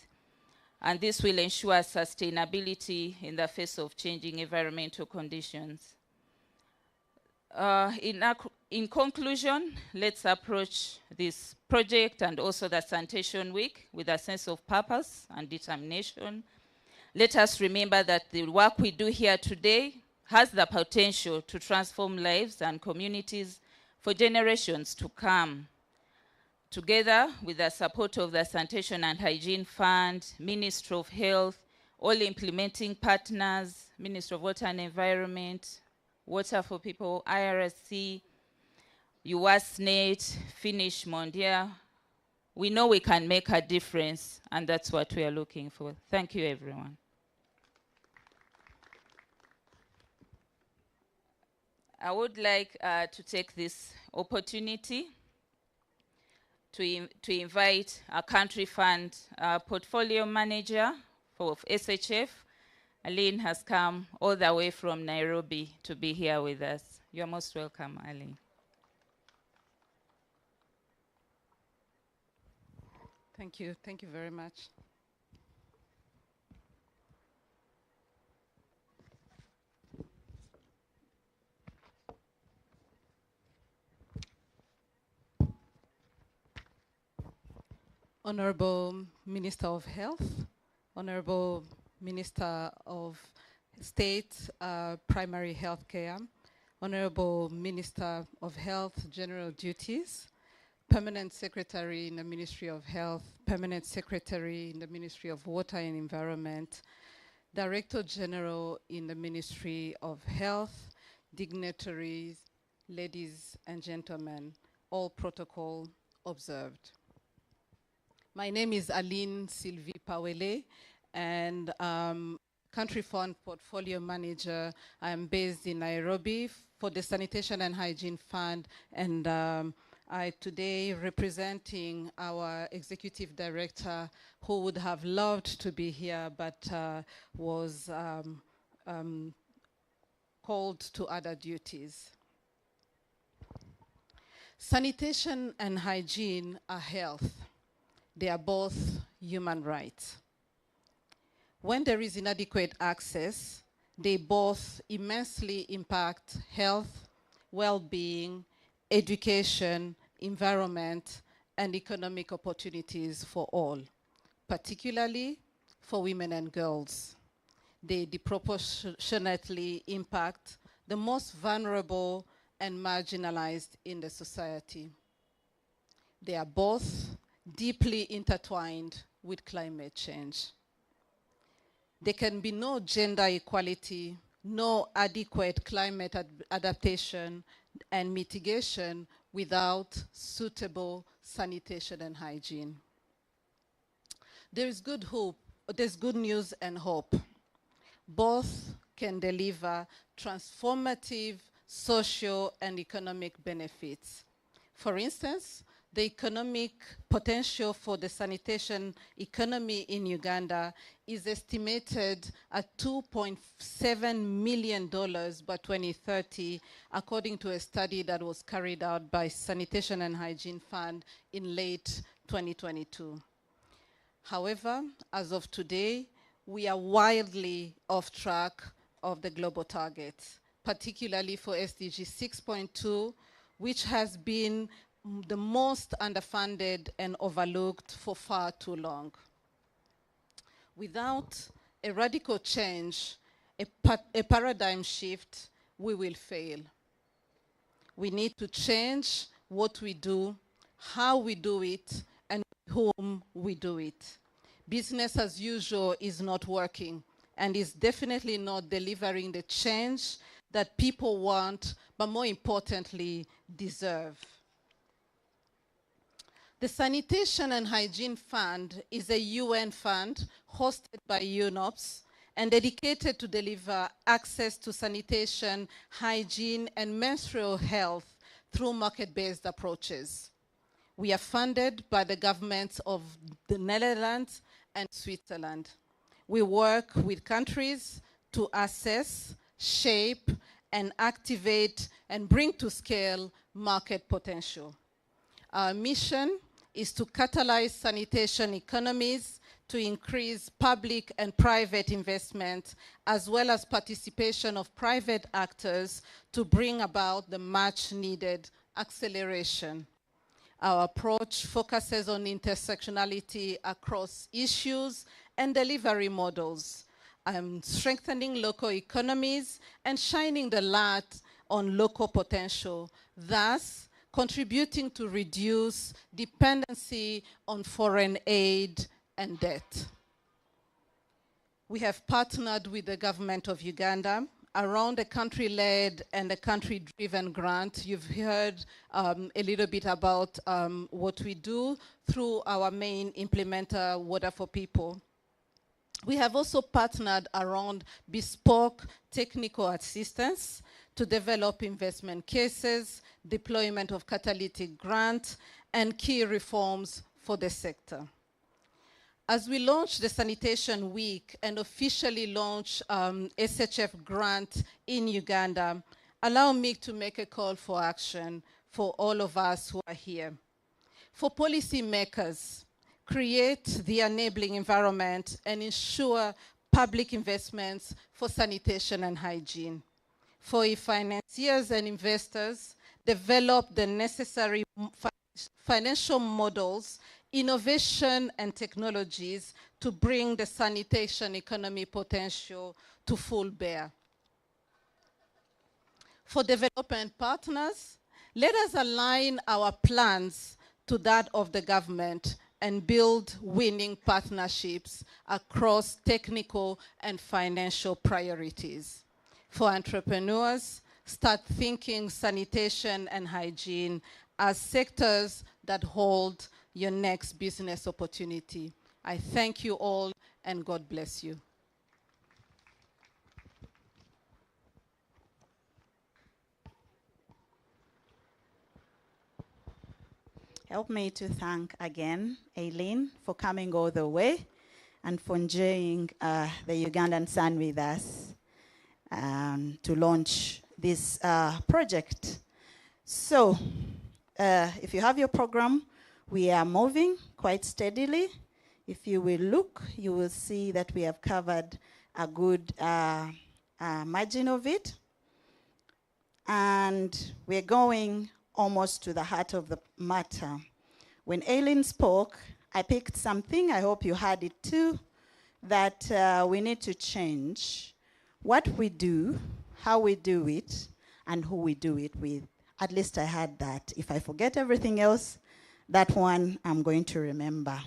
And this will ensure sustainability in the face of changing environmental conditions. In conclusion, let's approach this project and also the Sanitation Week with a sense of purpose and determination. Let us remember that the work we do here today has the potential to transform lives and communities for generations to come. Together with the support of the Sanitation and Hygiene Fund, Ministry of Health, all implementing partners, Ministry of Water and Environment, Water for People, IRSC, USNet, Finnish Mondia, we know we can make a difference, and that's what we are looking for. Thank you, everyone. I would like to take this opportunity to invite our country fund portfolio manager for SHF. Aline has come all the way from Nairobi to be here with us. You're most welcome, Aline.
Thank you very much. Honorable Minister of Health, Honorable Minister of State Primary Health Care, Honorable Minister of Health General Duties, Permanent Secretary in the Ministry of Health, Permanent Secretary in the Ministry of Water and Environment, Director General in the Ministry of Health, dignitaries, ladies and gentlemen, all protocol observed. My name is Aline Sylvie Pawele, and Country Fund Portfolio Manager. I am based in Nairobi for the Sanitation and Hygiene Fund, and I today representing our Executive Director, who would have loved to be here, but was called to other duties. Sanitation and hygiene are health. They are both human rights. When there is inadequate access, they both immensely impact health, well-being, education, environment, and economic opportunities for all, particularly for women and girls. They disproportionately impact the most vulnerable and marginalized in the society. They are both deeply intertwined with climate change. There can be no gender equality, no adequate climate adaptation and mitigation without suitable sanitation and hygiene. There's good news and hope. Both can deliver transformative social and economic benefits. For instance, the economic potential for the sanitation economy in Uganda is estimated at $2.7 million by 2030, according to a study that was carried out by Sanitation and Hygiene Fund in late 2022. However, as of today, we are wildly off track of the global targets, particularly for SDG 6.2, which has been the most underfunded and overlooked for far too long. Without a radical change, a paradigm shift, we will fail. We need to change what we do, how we do it, and with whom we do it. Business as usual is not working and is definitely not delivering the change that people want, but more importantly, deserve. The Sanitation and Hygiene Fund is a UN fund hosted by UNOPS and dedicated to deliver access to sanitation, hygiene, and menstrual health through market-based approaches. We are funded by the governments of the Netherlands and Switzerland. We work with countries to assess, shape, and activate and bring to scale market potential. Our mission is to catalyze sanitation economies, to increase public and private investment, as well as participation of private actors to bring about the much needed acceleration. Our approach focuses on intersectionality across issues and delivery models, strengthening local economies and shining the light on local potential, thus contributing to reduce dependency on foreign aid and debt. We have partnered with the government of Uganda around a country-led and a country-driven grant. You've heard a little bit about what we do through our main implementer, Water for People. We have also partnered around bespoke technical assistance to develop investment cases, deployment of catalytic grants, and key reforms for the sector. As we launch the Sanitation Week and officially launch SHF grant in Uganda, allow me to make a call for action for all of us who are here. For policymakers, create the enabling environment and ensure public investments for sanitation and hygiene. For financiers and investors, develop the necessary financial models, innovation and technologies to bring the sanitation economy potential to full bear. For development partners, let us align our plans to that of the government and build winning partnerships across technical and financial priorities. For entrepreneurs, start thinking sanitation and hygiene as sectors that hold your next business opportunity. I thank you all, and God bless you.
Help me to thank again Aileen for coming all the way and for enjoying the Ugandan Sun with us to launch this project. So, if you have your program, we are moving quite steadily. If you will look, you will see that we have covered a good margin of it. And we're going almost to the heart of the matter. When Aileen spoke, I picked something, I hope you heard it too, that we need to change what we do, how we do it, and who we do it with. At least I heard that. If I forget everything else, that one I'm going to remember.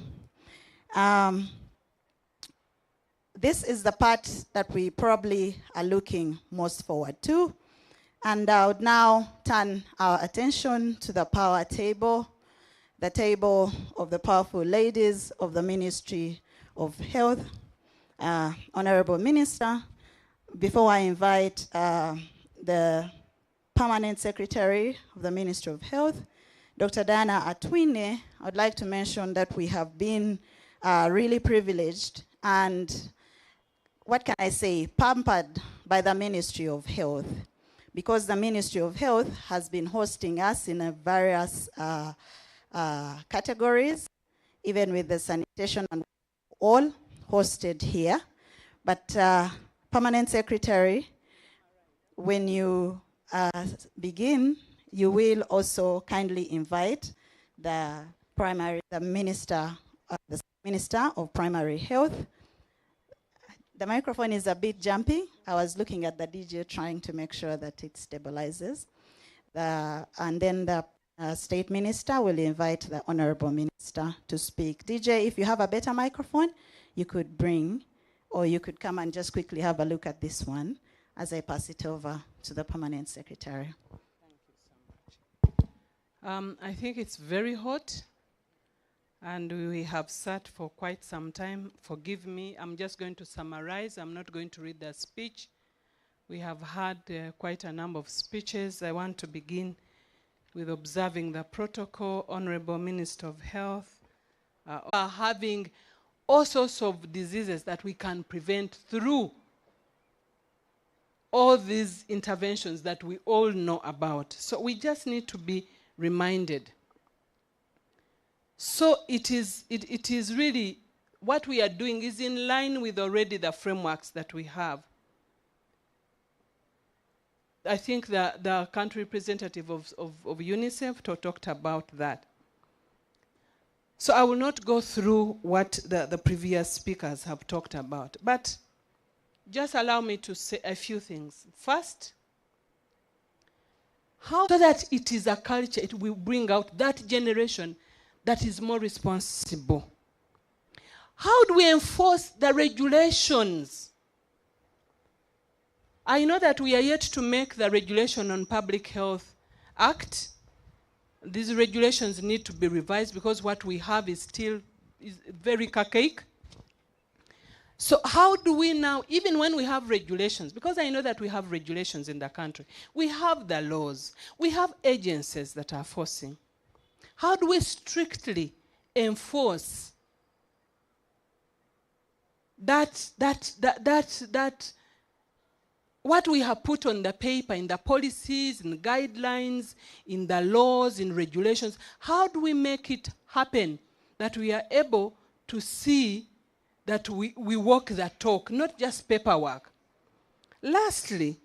This is the part that we probably are looking most forward to. And I would now turn our attention to the power table, the table of the powerful ladies of the Ministry of Health. Honorable Minister, before I invite the Permanent Secretary of the Ministry of Health, Dr. Diana Atwine, I'd like to mention that we have been really privileged and, what can I say, pampered by the Ministry of Health, because the Ministry of Health has been hosting us in various categories, even with the sanitation and all hosted here. But Permanent Secretary, when you begin, you will also kindly invite the Minister of Primary Health. The microphone is a bit jumpy. I was looking at the DJ trying to make sure that it stabilizes. And then the State Minister will invite the Honorable Minister to speak. DJ, if you have a better microphone, you could bring, or you could come and just quickly have a look at this one as I pass it over to the Permanent Secretary.
Thank you so much. I think it's very hot, and we have sat for quite some time. Forgive me, I'm just going to summarize. I'm not going to read the speech. We have had quite a number of speeches. I want to begin with observing the protocol. Honorable Minister of Health, are having all sorts of diseases that we can prevent through all these interventions that we all know about. So we just need to be reminded. So it is really, what we are doing is in line with already the frameworks that we have. I think the country representative of UNICEF talked about that. So I will not go through what the previous speakers have talked about, but just allow me to say a few things. First, how so that it is a culture, it will bring out that generation that is more responsible. How do we enforce the regulations? I know that we are yet to make the regulation on Public Health Act. These regulations need to be revised because what we have is still very archaic. So how do we now, even when we have regulations, because I know that we have regulations in the country, we have the laws, we have agencies that are forcing. How do we strictly enforce that what we have put on the paper, in the policies, in the guidelines, in the laws, in regulations? How do we make it happen that we are able to see that we walk the talk, not just paperwork? Lastly,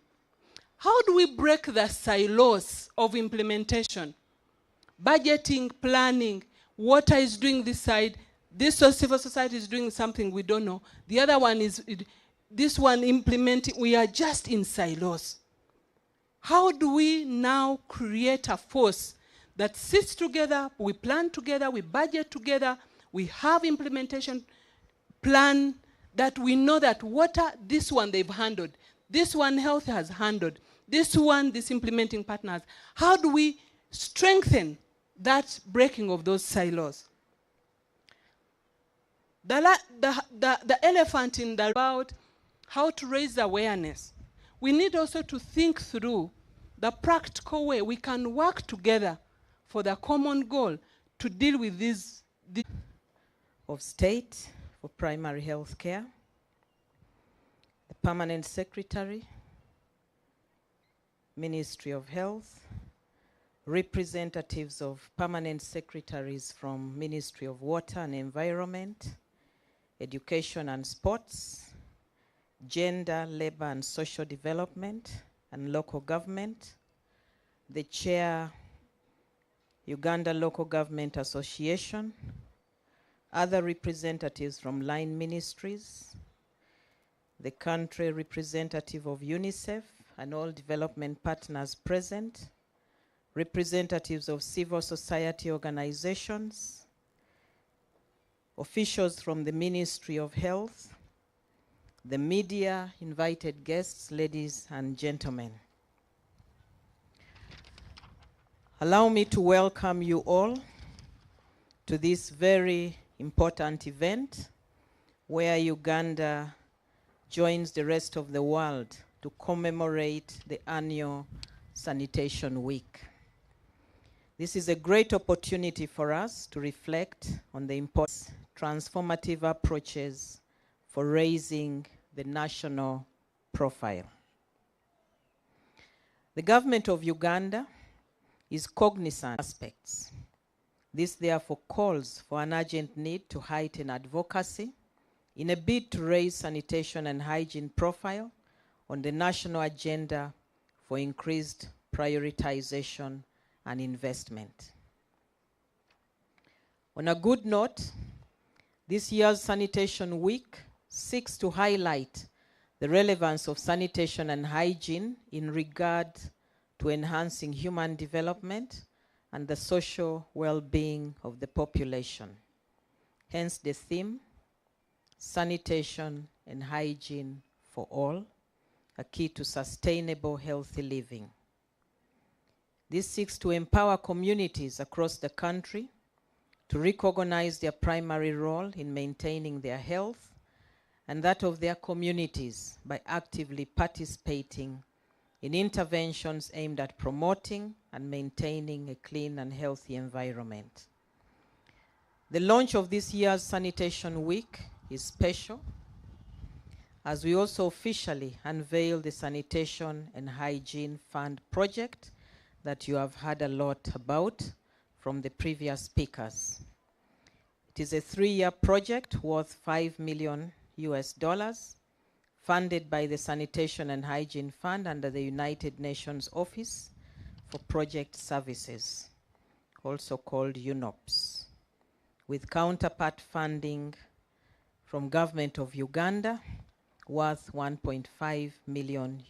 how do we break the silos of implementation? Budgeting, planning, water is doing this side, this civil society is doing something we don't know. The other one is, this one implementing, we are just in silos. How do we now create a force that sits together, we plan together, we budget together, we have implementation plan that we know that water, this one they've handled, this one health has handled, this one, this implementing partners. How do we strengthen that breaking of those silos? The elephant in the about how to raise awareness. We need also to think through the practical way we can work together for the common goal to deal with this
of State for Primary Health Care, the Permanent Secretary, Ministry of Health, representatives of permanent secretaries from Ministry of Water and Environment, Education and Sports, Gender, Labor and Social Development, and Local Government, the Chair, Uganda Local Government Association, other representatives from line ministries, the country representative of UNICEF and all development partners present, representatives of civil society organizations, officials from the Ministry of Health, the media, invited guests, ladies and gentlemen. Allow me to welcome you all to this very important event where Uganda joins the rest of the world to commemorate the annual Sanitation Week. This is a great opportunity for us to reflect on the important transformative approaches for raising the national profile. The government of Uganda is cognizant of aspects. This therefore calls for an urgent need to heighten advocacy in a bid to raise sanitation and hygiene profile on the national agenda for increased prioritization and investment. On a good note, this year's Sanitation Week seeks to highlight the relevance of sanitation and hygiene in regard to enhancing human development and the social well-being of the population. Hence the theme, Sanitation and Hygiene for All, a key to sustainable, healthy living. This seeks to empower communities across the country to recognize their primary role in maintaining their health and that of their communities by actively participating in interventions aimed at promoting and maintaining a clean and healthy environment. The launch of this year's Sanitation Week is special as we also officially unveil the Sanitation and Hygiene Fund project that you have heard a lot about from the previous speakers. It is a 3-year project worth $5 million funded by the Sanitation and Hygiene Fund under the United Nations Office for Project Services, also called UNOPS, with counterpart funding from Government of Uganda worth $1.5 million.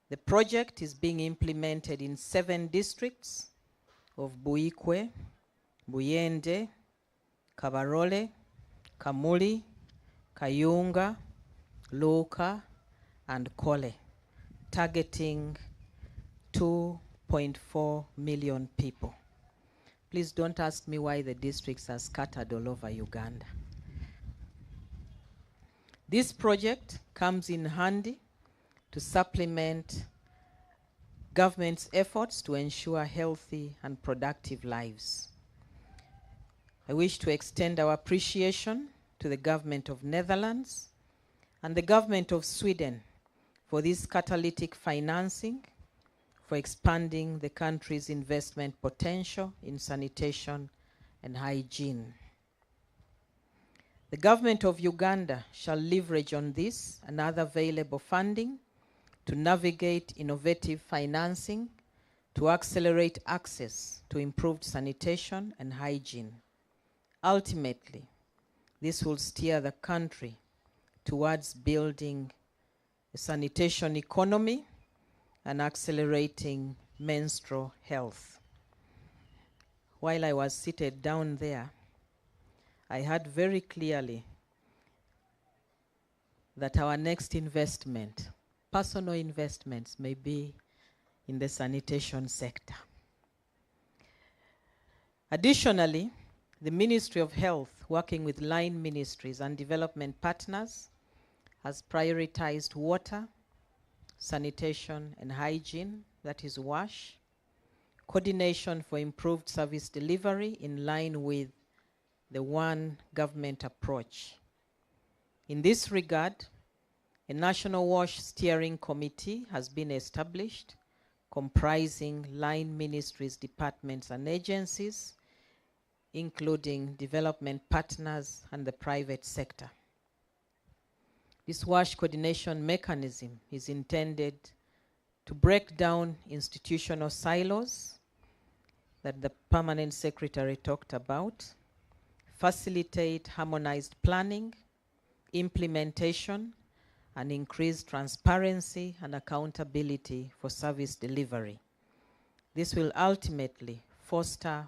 The project is being implemented in 7 districts of Buikwe, Buyende, Kabarole, Kamuli, Kayunga, Luka, and Kole, targeting 2.4 million people. Please don't ask me why the districts are scattered all over Uganda. This project comes in handy to supplement government's efforts to ensure healthy and productive lives. I wish to extend our appreciation to the government of Netherlands and the government of Sweden for this catalytic financing for expanding the country's investment potential in sanitation and hygiene. The government of Uganda shall leverage on this and other available funding to navigate innovative financing to accelerate access to improved sanitation and hygiene. Ultimately, this will steer the country towards building a sanitation economy and accelerating menstrual health. While I was seated down there, I heard very clearly that our next investment, personal investments, may be in the sanitation sector. Additionally, the Ministry of Health, working with line ministries and development partners, has prioritized water, sanitation and hygiene, that is WASH, coordination for improved service delivery in line with the one government approach. In this regard, a National WASH Steering Committee has been established, comprising line ministries, departments and agencies, including development partners and the private sector. This WASH coordination mechanism is intended to break down institutional silos that the Permanent Secretary talked about, facilitate harmonized planning, implementation, and increase transparency and accountability for service delivery. This will ultimately foster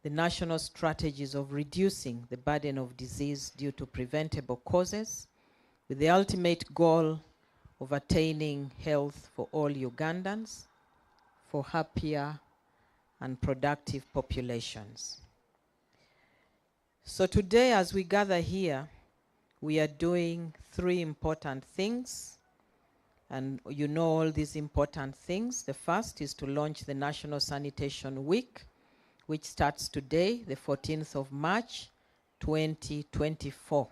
the national strategies of reducing the burden of disease due to preventable causes, with the ultimate goal of attaining health for all Ugandans, for happier and productive populations. So today, as we gather here, we are doing 3 important things, and you know all these important things. The first is to launch the National Sanitation Week, which starts today, the 14th of March, 2024.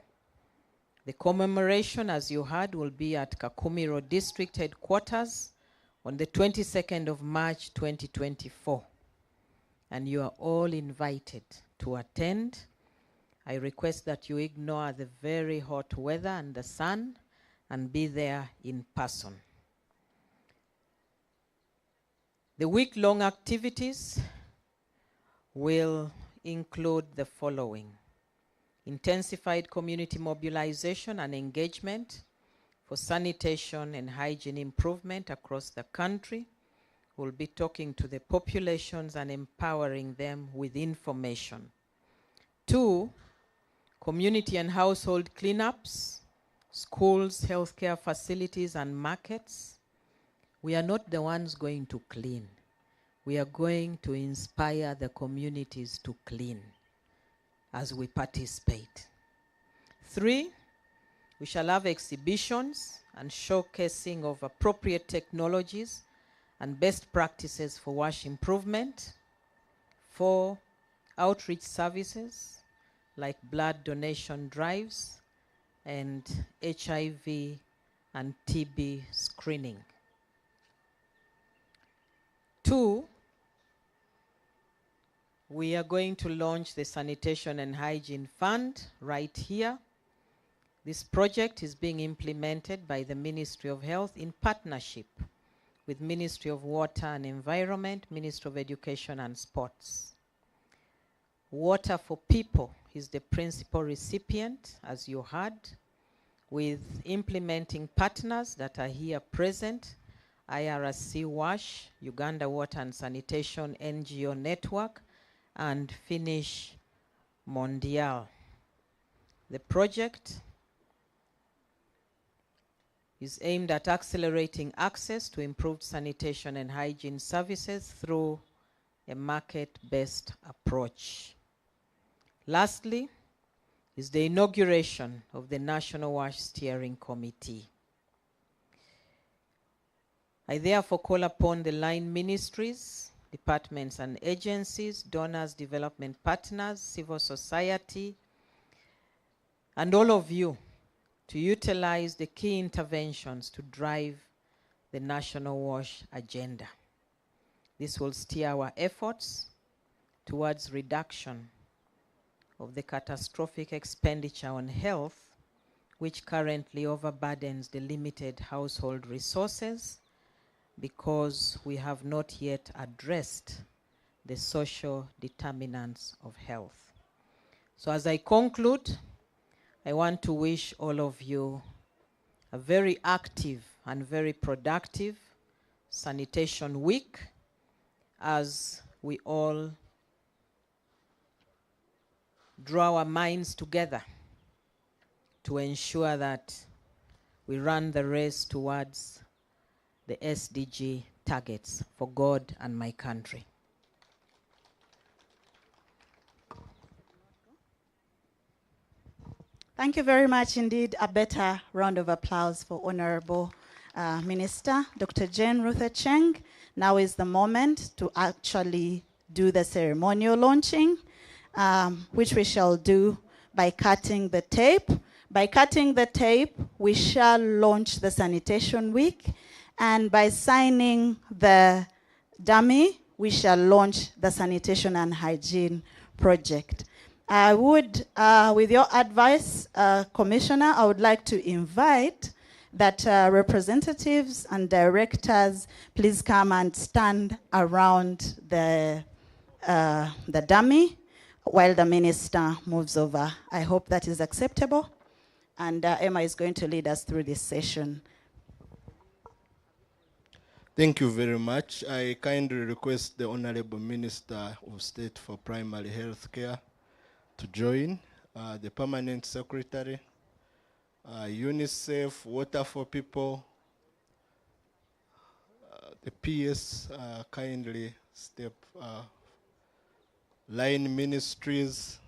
The commemoration, as you heard, will be at Kakumiro District Headquarters on the 22nd of March, 2024. And you are all invited to attend. I request that you ignore the very hot weather and the sun and be there in person. The week-long activities will include the following: intensified community mobilization and engagement for sanitation and hygiene improvement across the country. We'll be talking to the populations and empowering them with information. 2, community and household cleanups, schools, healthcare facilities, and markets. We are not the ones going to clean. We are going to inspire the communities to clean as we participate. 3, we shall have exhibitions and showcasing of appropriate technologies and best practices for WASH improvement. 4, outreach services like blood donation drives and HIV and TB screening. 2, we are going to launch the Sanitation and Hygiene Fund right here. This project is being implemented by the Ministry of Health in partnership with Ministry of Water and Environment, Ministry of Education and Sports. Water for People is the principal recipient, as you heard, with implementing partners that are here present: IRC WASH, Uganda Water and Sanitation NGO Network, and Finnish Mondial. The project is aimed at accelerating access to improved sanitation and hygiene services through a market-based approach. Lastly is the inauguration of the National WASH Steering Committee. I therefore call upon the line ministries, departments and agencies, donors, development partners, civil society, and all of you to utilize the key interventions to drive the National WASH agenda. This will steer our efforts towards reduction of the catastrophic expenditure on health, which currently overburdens the limited household resources, because we have not yet addressed the social determinants of health. So as I conclude, I want to wish all of you a very active and very productive sanitation week as we all draw our minds together to ensure that we run the race towards the SDG targets for God and my country.
Thank you very much indeed. A better round of applause for Honorable Minister Dr. Jane Ruth Cheng. Now is the moment to actually do the ceremonial launching, which we shall do by cutting the tape. By cutting the tape, we shall launch the Sanitation Week, and by signing the dummy, we shall launch the Sanitation and Hygiene Project. I would, with your advice, Commissioner, I would like to invite that representatives and directors please come and stand around the dummy while the minister moves over. I hope that is acceptable. And Emma is going to lead us through this session.
Thank you very much. I kindly request the Honorable Minister of State for Primary Health Care to join, the Permanent Secretary, UNICEF, Water for People, the PS kindly step, Line Ministries,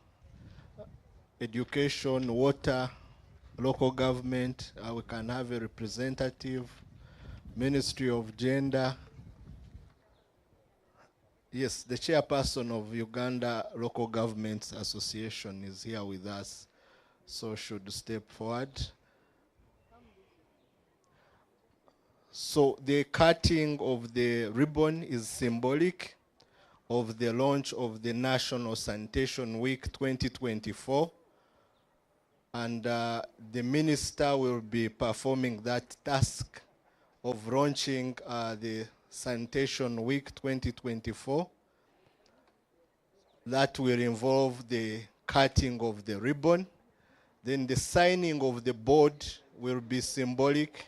Education, Water, Local Government, we can have a representative, Ministry of Gender. Yes, the chairperson of Uganda Local Governments Association is here with us, so should step forward. So the cutting of the ribbon is symbolic of the launch of the National Sanitation Week 2024. And the minister will be performing that task of launching the Sanitation Week 2024. That will involve the cutting of the ribbon. Then the signing of the board will be symbolic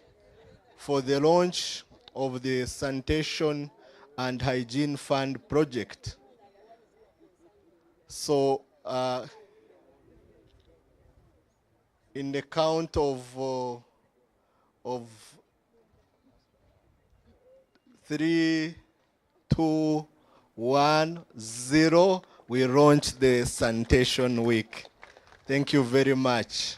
for the launch of the Sanitation and Hygiene Fund project. So in the count of 3, 2, 1, 0, we launch the Sanitation Week. Thank you very much.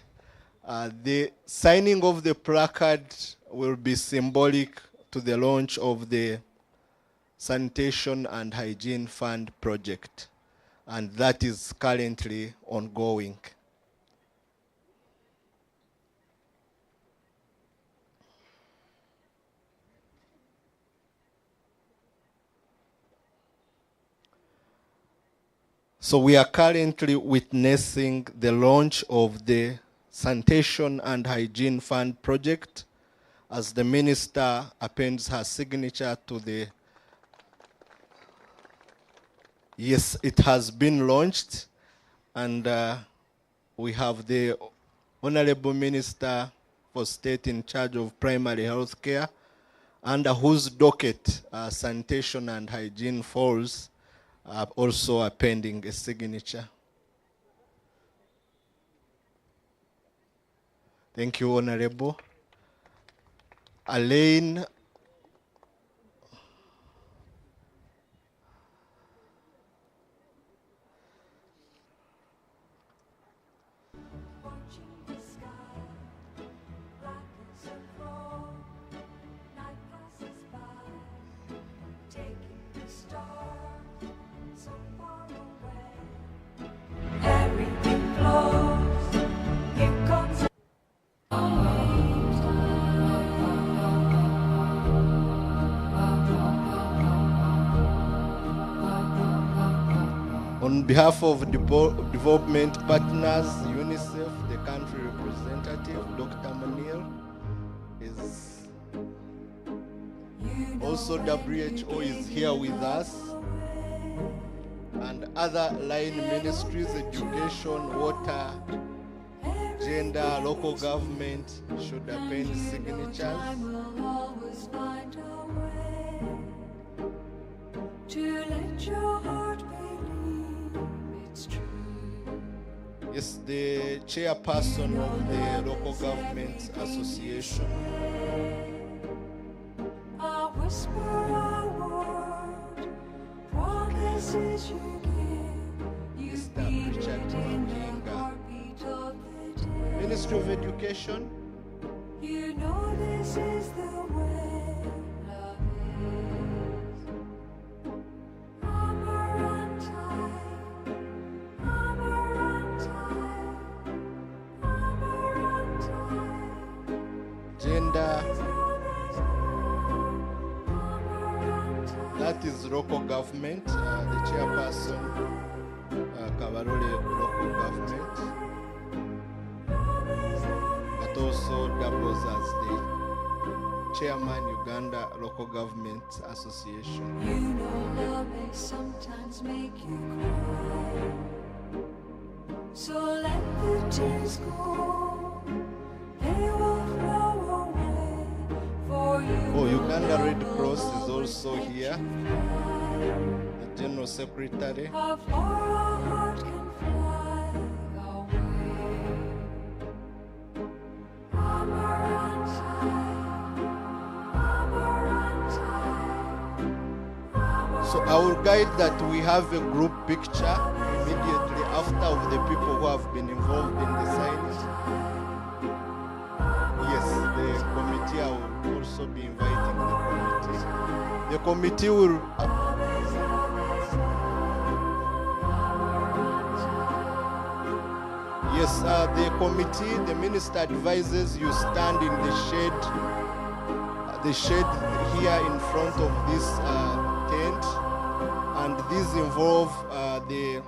The signing of the placard will be symbolic to the launch of the Sanitation and Hygiene Fund project, and that is currently ongoing. So we are currently witnessing the launch of the Sanitation and Hygiene Fund project as the minister appends her signature to the... Yes, it has been launched, and we have the Honorable Minister for State in charge of primary health care, under whose docket sanitation and hygiene falls, also appending a signature. Thank you, Honorable. Elaine. On behalf of development partners, UNICEF, the country representative, Dr. Manil, is also WHO is here with us, and other line ministries, education, water, gender, local government should append signatures.
Will always find a way to let your heart believe it's true.
Yes, the chairperson of the Local Government Association.
I whisper a word, promises you give. You
Mr. Richard
feel it in the
Makinga.
heartbeat of the day.
Ministry of Education.
You know this is the way love is. I'm a run-tie, I'm a run-tie, I'm a run-tie.
Gender.
Always I'm a run-tie.
That is local government, the chairperson, Kabarole local government, but also doubles as the chairman, Uganda Local Government Association.
You know love may sometimes make you cry, so let the tears go, they will flow away for you.
Oh, Uganda Red Cross is also here, the General Secretary.
How far a heart can fly away. I'm a run-tie, I'm a run-tie.
So I will guide that we have a group picture immediately after of the people who have been involved in the signing. Yes, the committee, I will also be inviting the committee. The committee will Yes, the committee, the minister advises you stand in the shade here in front of this tent, and these involve the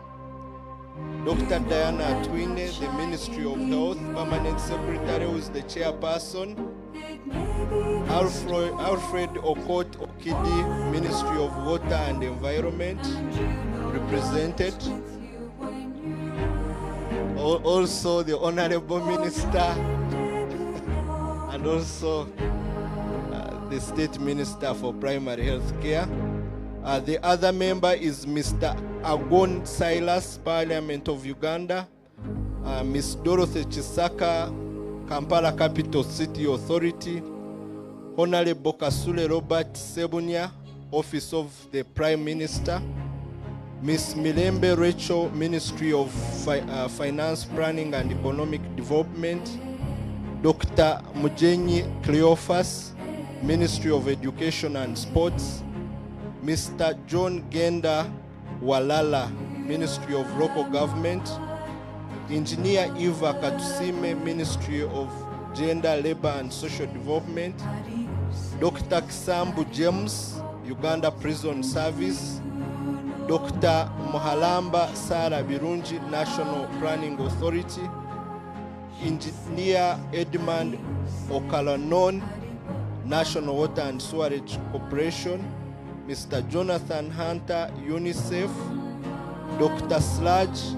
Dr. Diana Twine, the Ministry of Health, Permanent Secretary, who is the chairperson, Alfred Okot Okidi, Ministry of Water and Environment, represented. Also the Honorable Minister and also the State Minister for Primary Health Care. The other member is Mr. Agon Silas, Parliament of Uganda, Ms. Dorothy Chisaka, Kampala Capital City Authority, Honorable Kasule Robert Sebunya, Office of the Prime Minister, Ms. Milembe Rachel, Ministry of Finance, Planning and Economic Development, Dr. Mujenyi Cleophas, Ministry of Education and Sports, Mr. John Genda Walala, Ministry of Local Government, Engineer Eva Katusime, Ministry of Gender, Labor and Social Development, Dr. Kisambu James, Uganda Prison Service, Dr. Mohalamba Sara Birungi, National Planning Authority, Engineer Edmund Okalanon, National Water and Sewerage Corporation, Mr. Jonathan Hunter, UNICEF, Dr. Sludge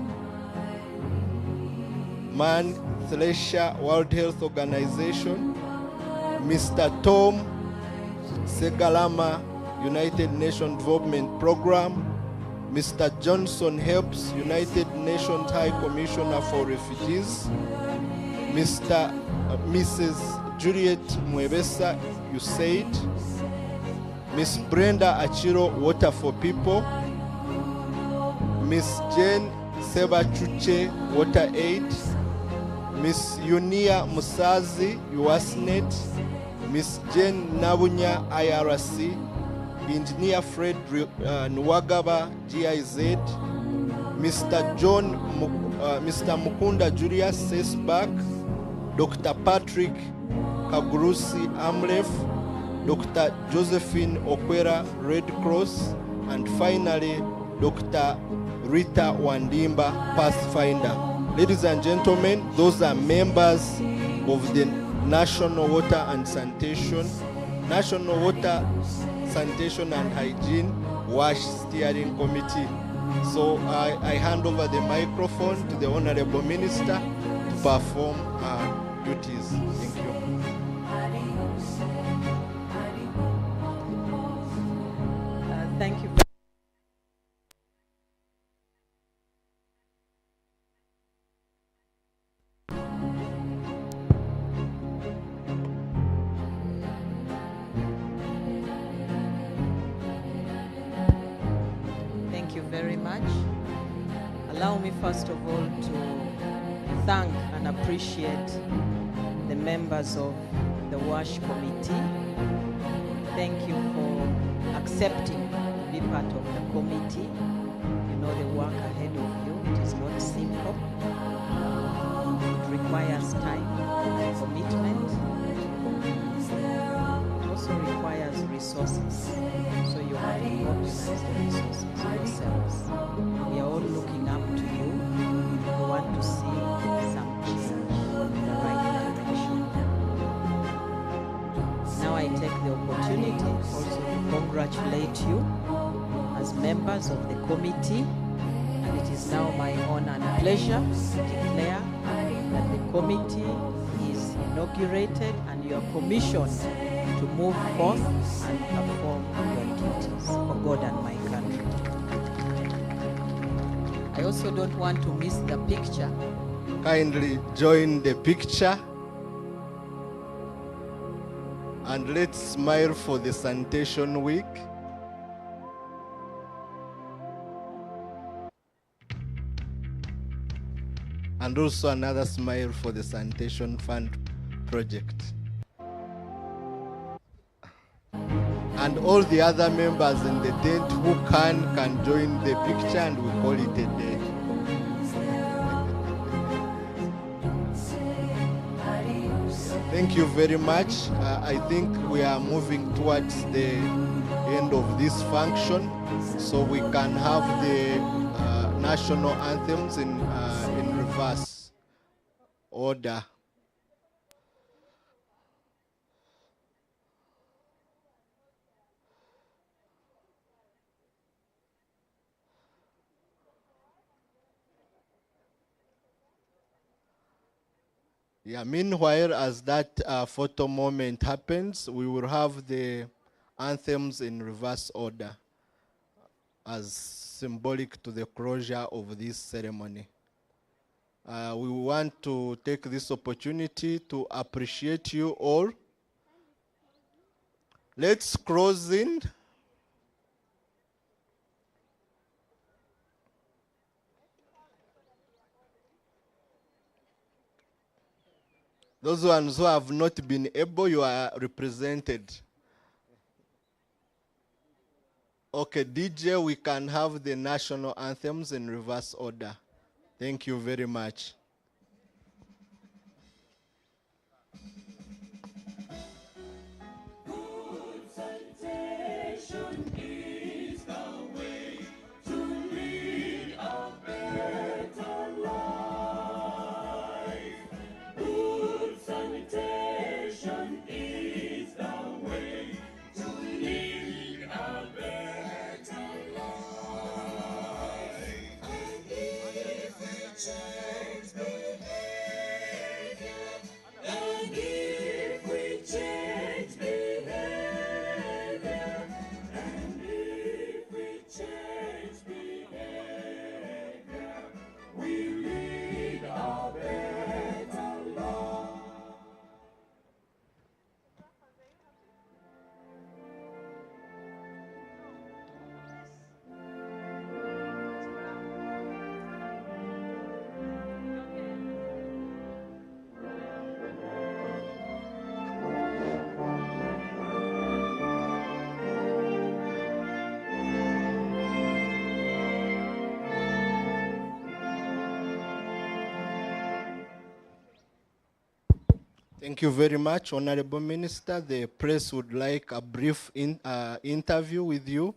Man Thresher, World Health Organization, Mr. Tom Segalama, United Nations Development Program, Mr. Johnson Helps, United Nations High Commissioner for Refugees, Mrs. Juliet Mwebesa, USAID, Miss Brenda Achiro, Water for People, Miss Jane Sebachuche, Water Aid, Miss Yunia Musazi, USNet, Miss Jane Nabunya, IRC, Engineer Fred Nwagaba, GIZ, Mr. Mukunda Julius, SESBAC, Dr. Patrick Kagurusi, AMREF, Dr. Josephine Okwera, Red Cross, and finally, Dr. Rita Wandimba, Pathfinder. Ladies and gentlemen, those are members of the National Water and Sanitation, National Water, Sanitation and Hygiene WASH Steering Committee. So I hand over the microphone to the Honorable Minister to perform duties. Thank you.
Thank you. Thank you very much. Allow me first of all to thank and appreciate the members of the WASH committee. Thank you for accepting to be part of the committee. You know the work ahead of you. It is not simple. It requires time and commitment. It also requires resources. So you have to mobilize the resources yourselves. We are all looking up to you. We want to see some change in the right direction. Now I take the opportunity also to congratulate you as members of the committee. And it is now my honor and pleasure to declare that the committee is inaugurated and you are commissioned to move forth and perform your duties for God and my country. I also don't want to miss the picture.
Kindly join the picture. And let's smile for the Sanitation Week. And also another smile for the Sanitation Fund project. And all the other members in the tent who can join the picture, and we call it a day. Thank you very much. I think we are moving towards the end of this function, so we can have the national anthems in reverse order. Yeah, meanwhile, as that photo moment happens, we will have the anthems in reverse order as symbolic to the closure of this ceremony. We want to take this opportunity to appreciate you all. Let's close in. Those ones who have not been able, you are represented. Okay, DJ, we can have the national anthems in reverse order. Thank you very much. Thank you very much, Honorable Minister. The press would like a brief interview with you,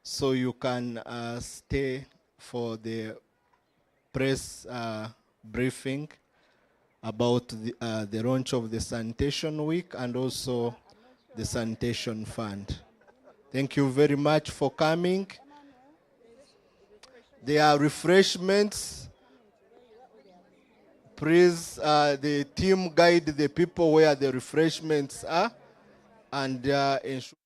so you can stay for the press briefing about the launch of the Sanitation Week and also the Sanitation Fund. Thank you very much for coming. There are refreshments Please, the team guide the people where the refreshments are and ensure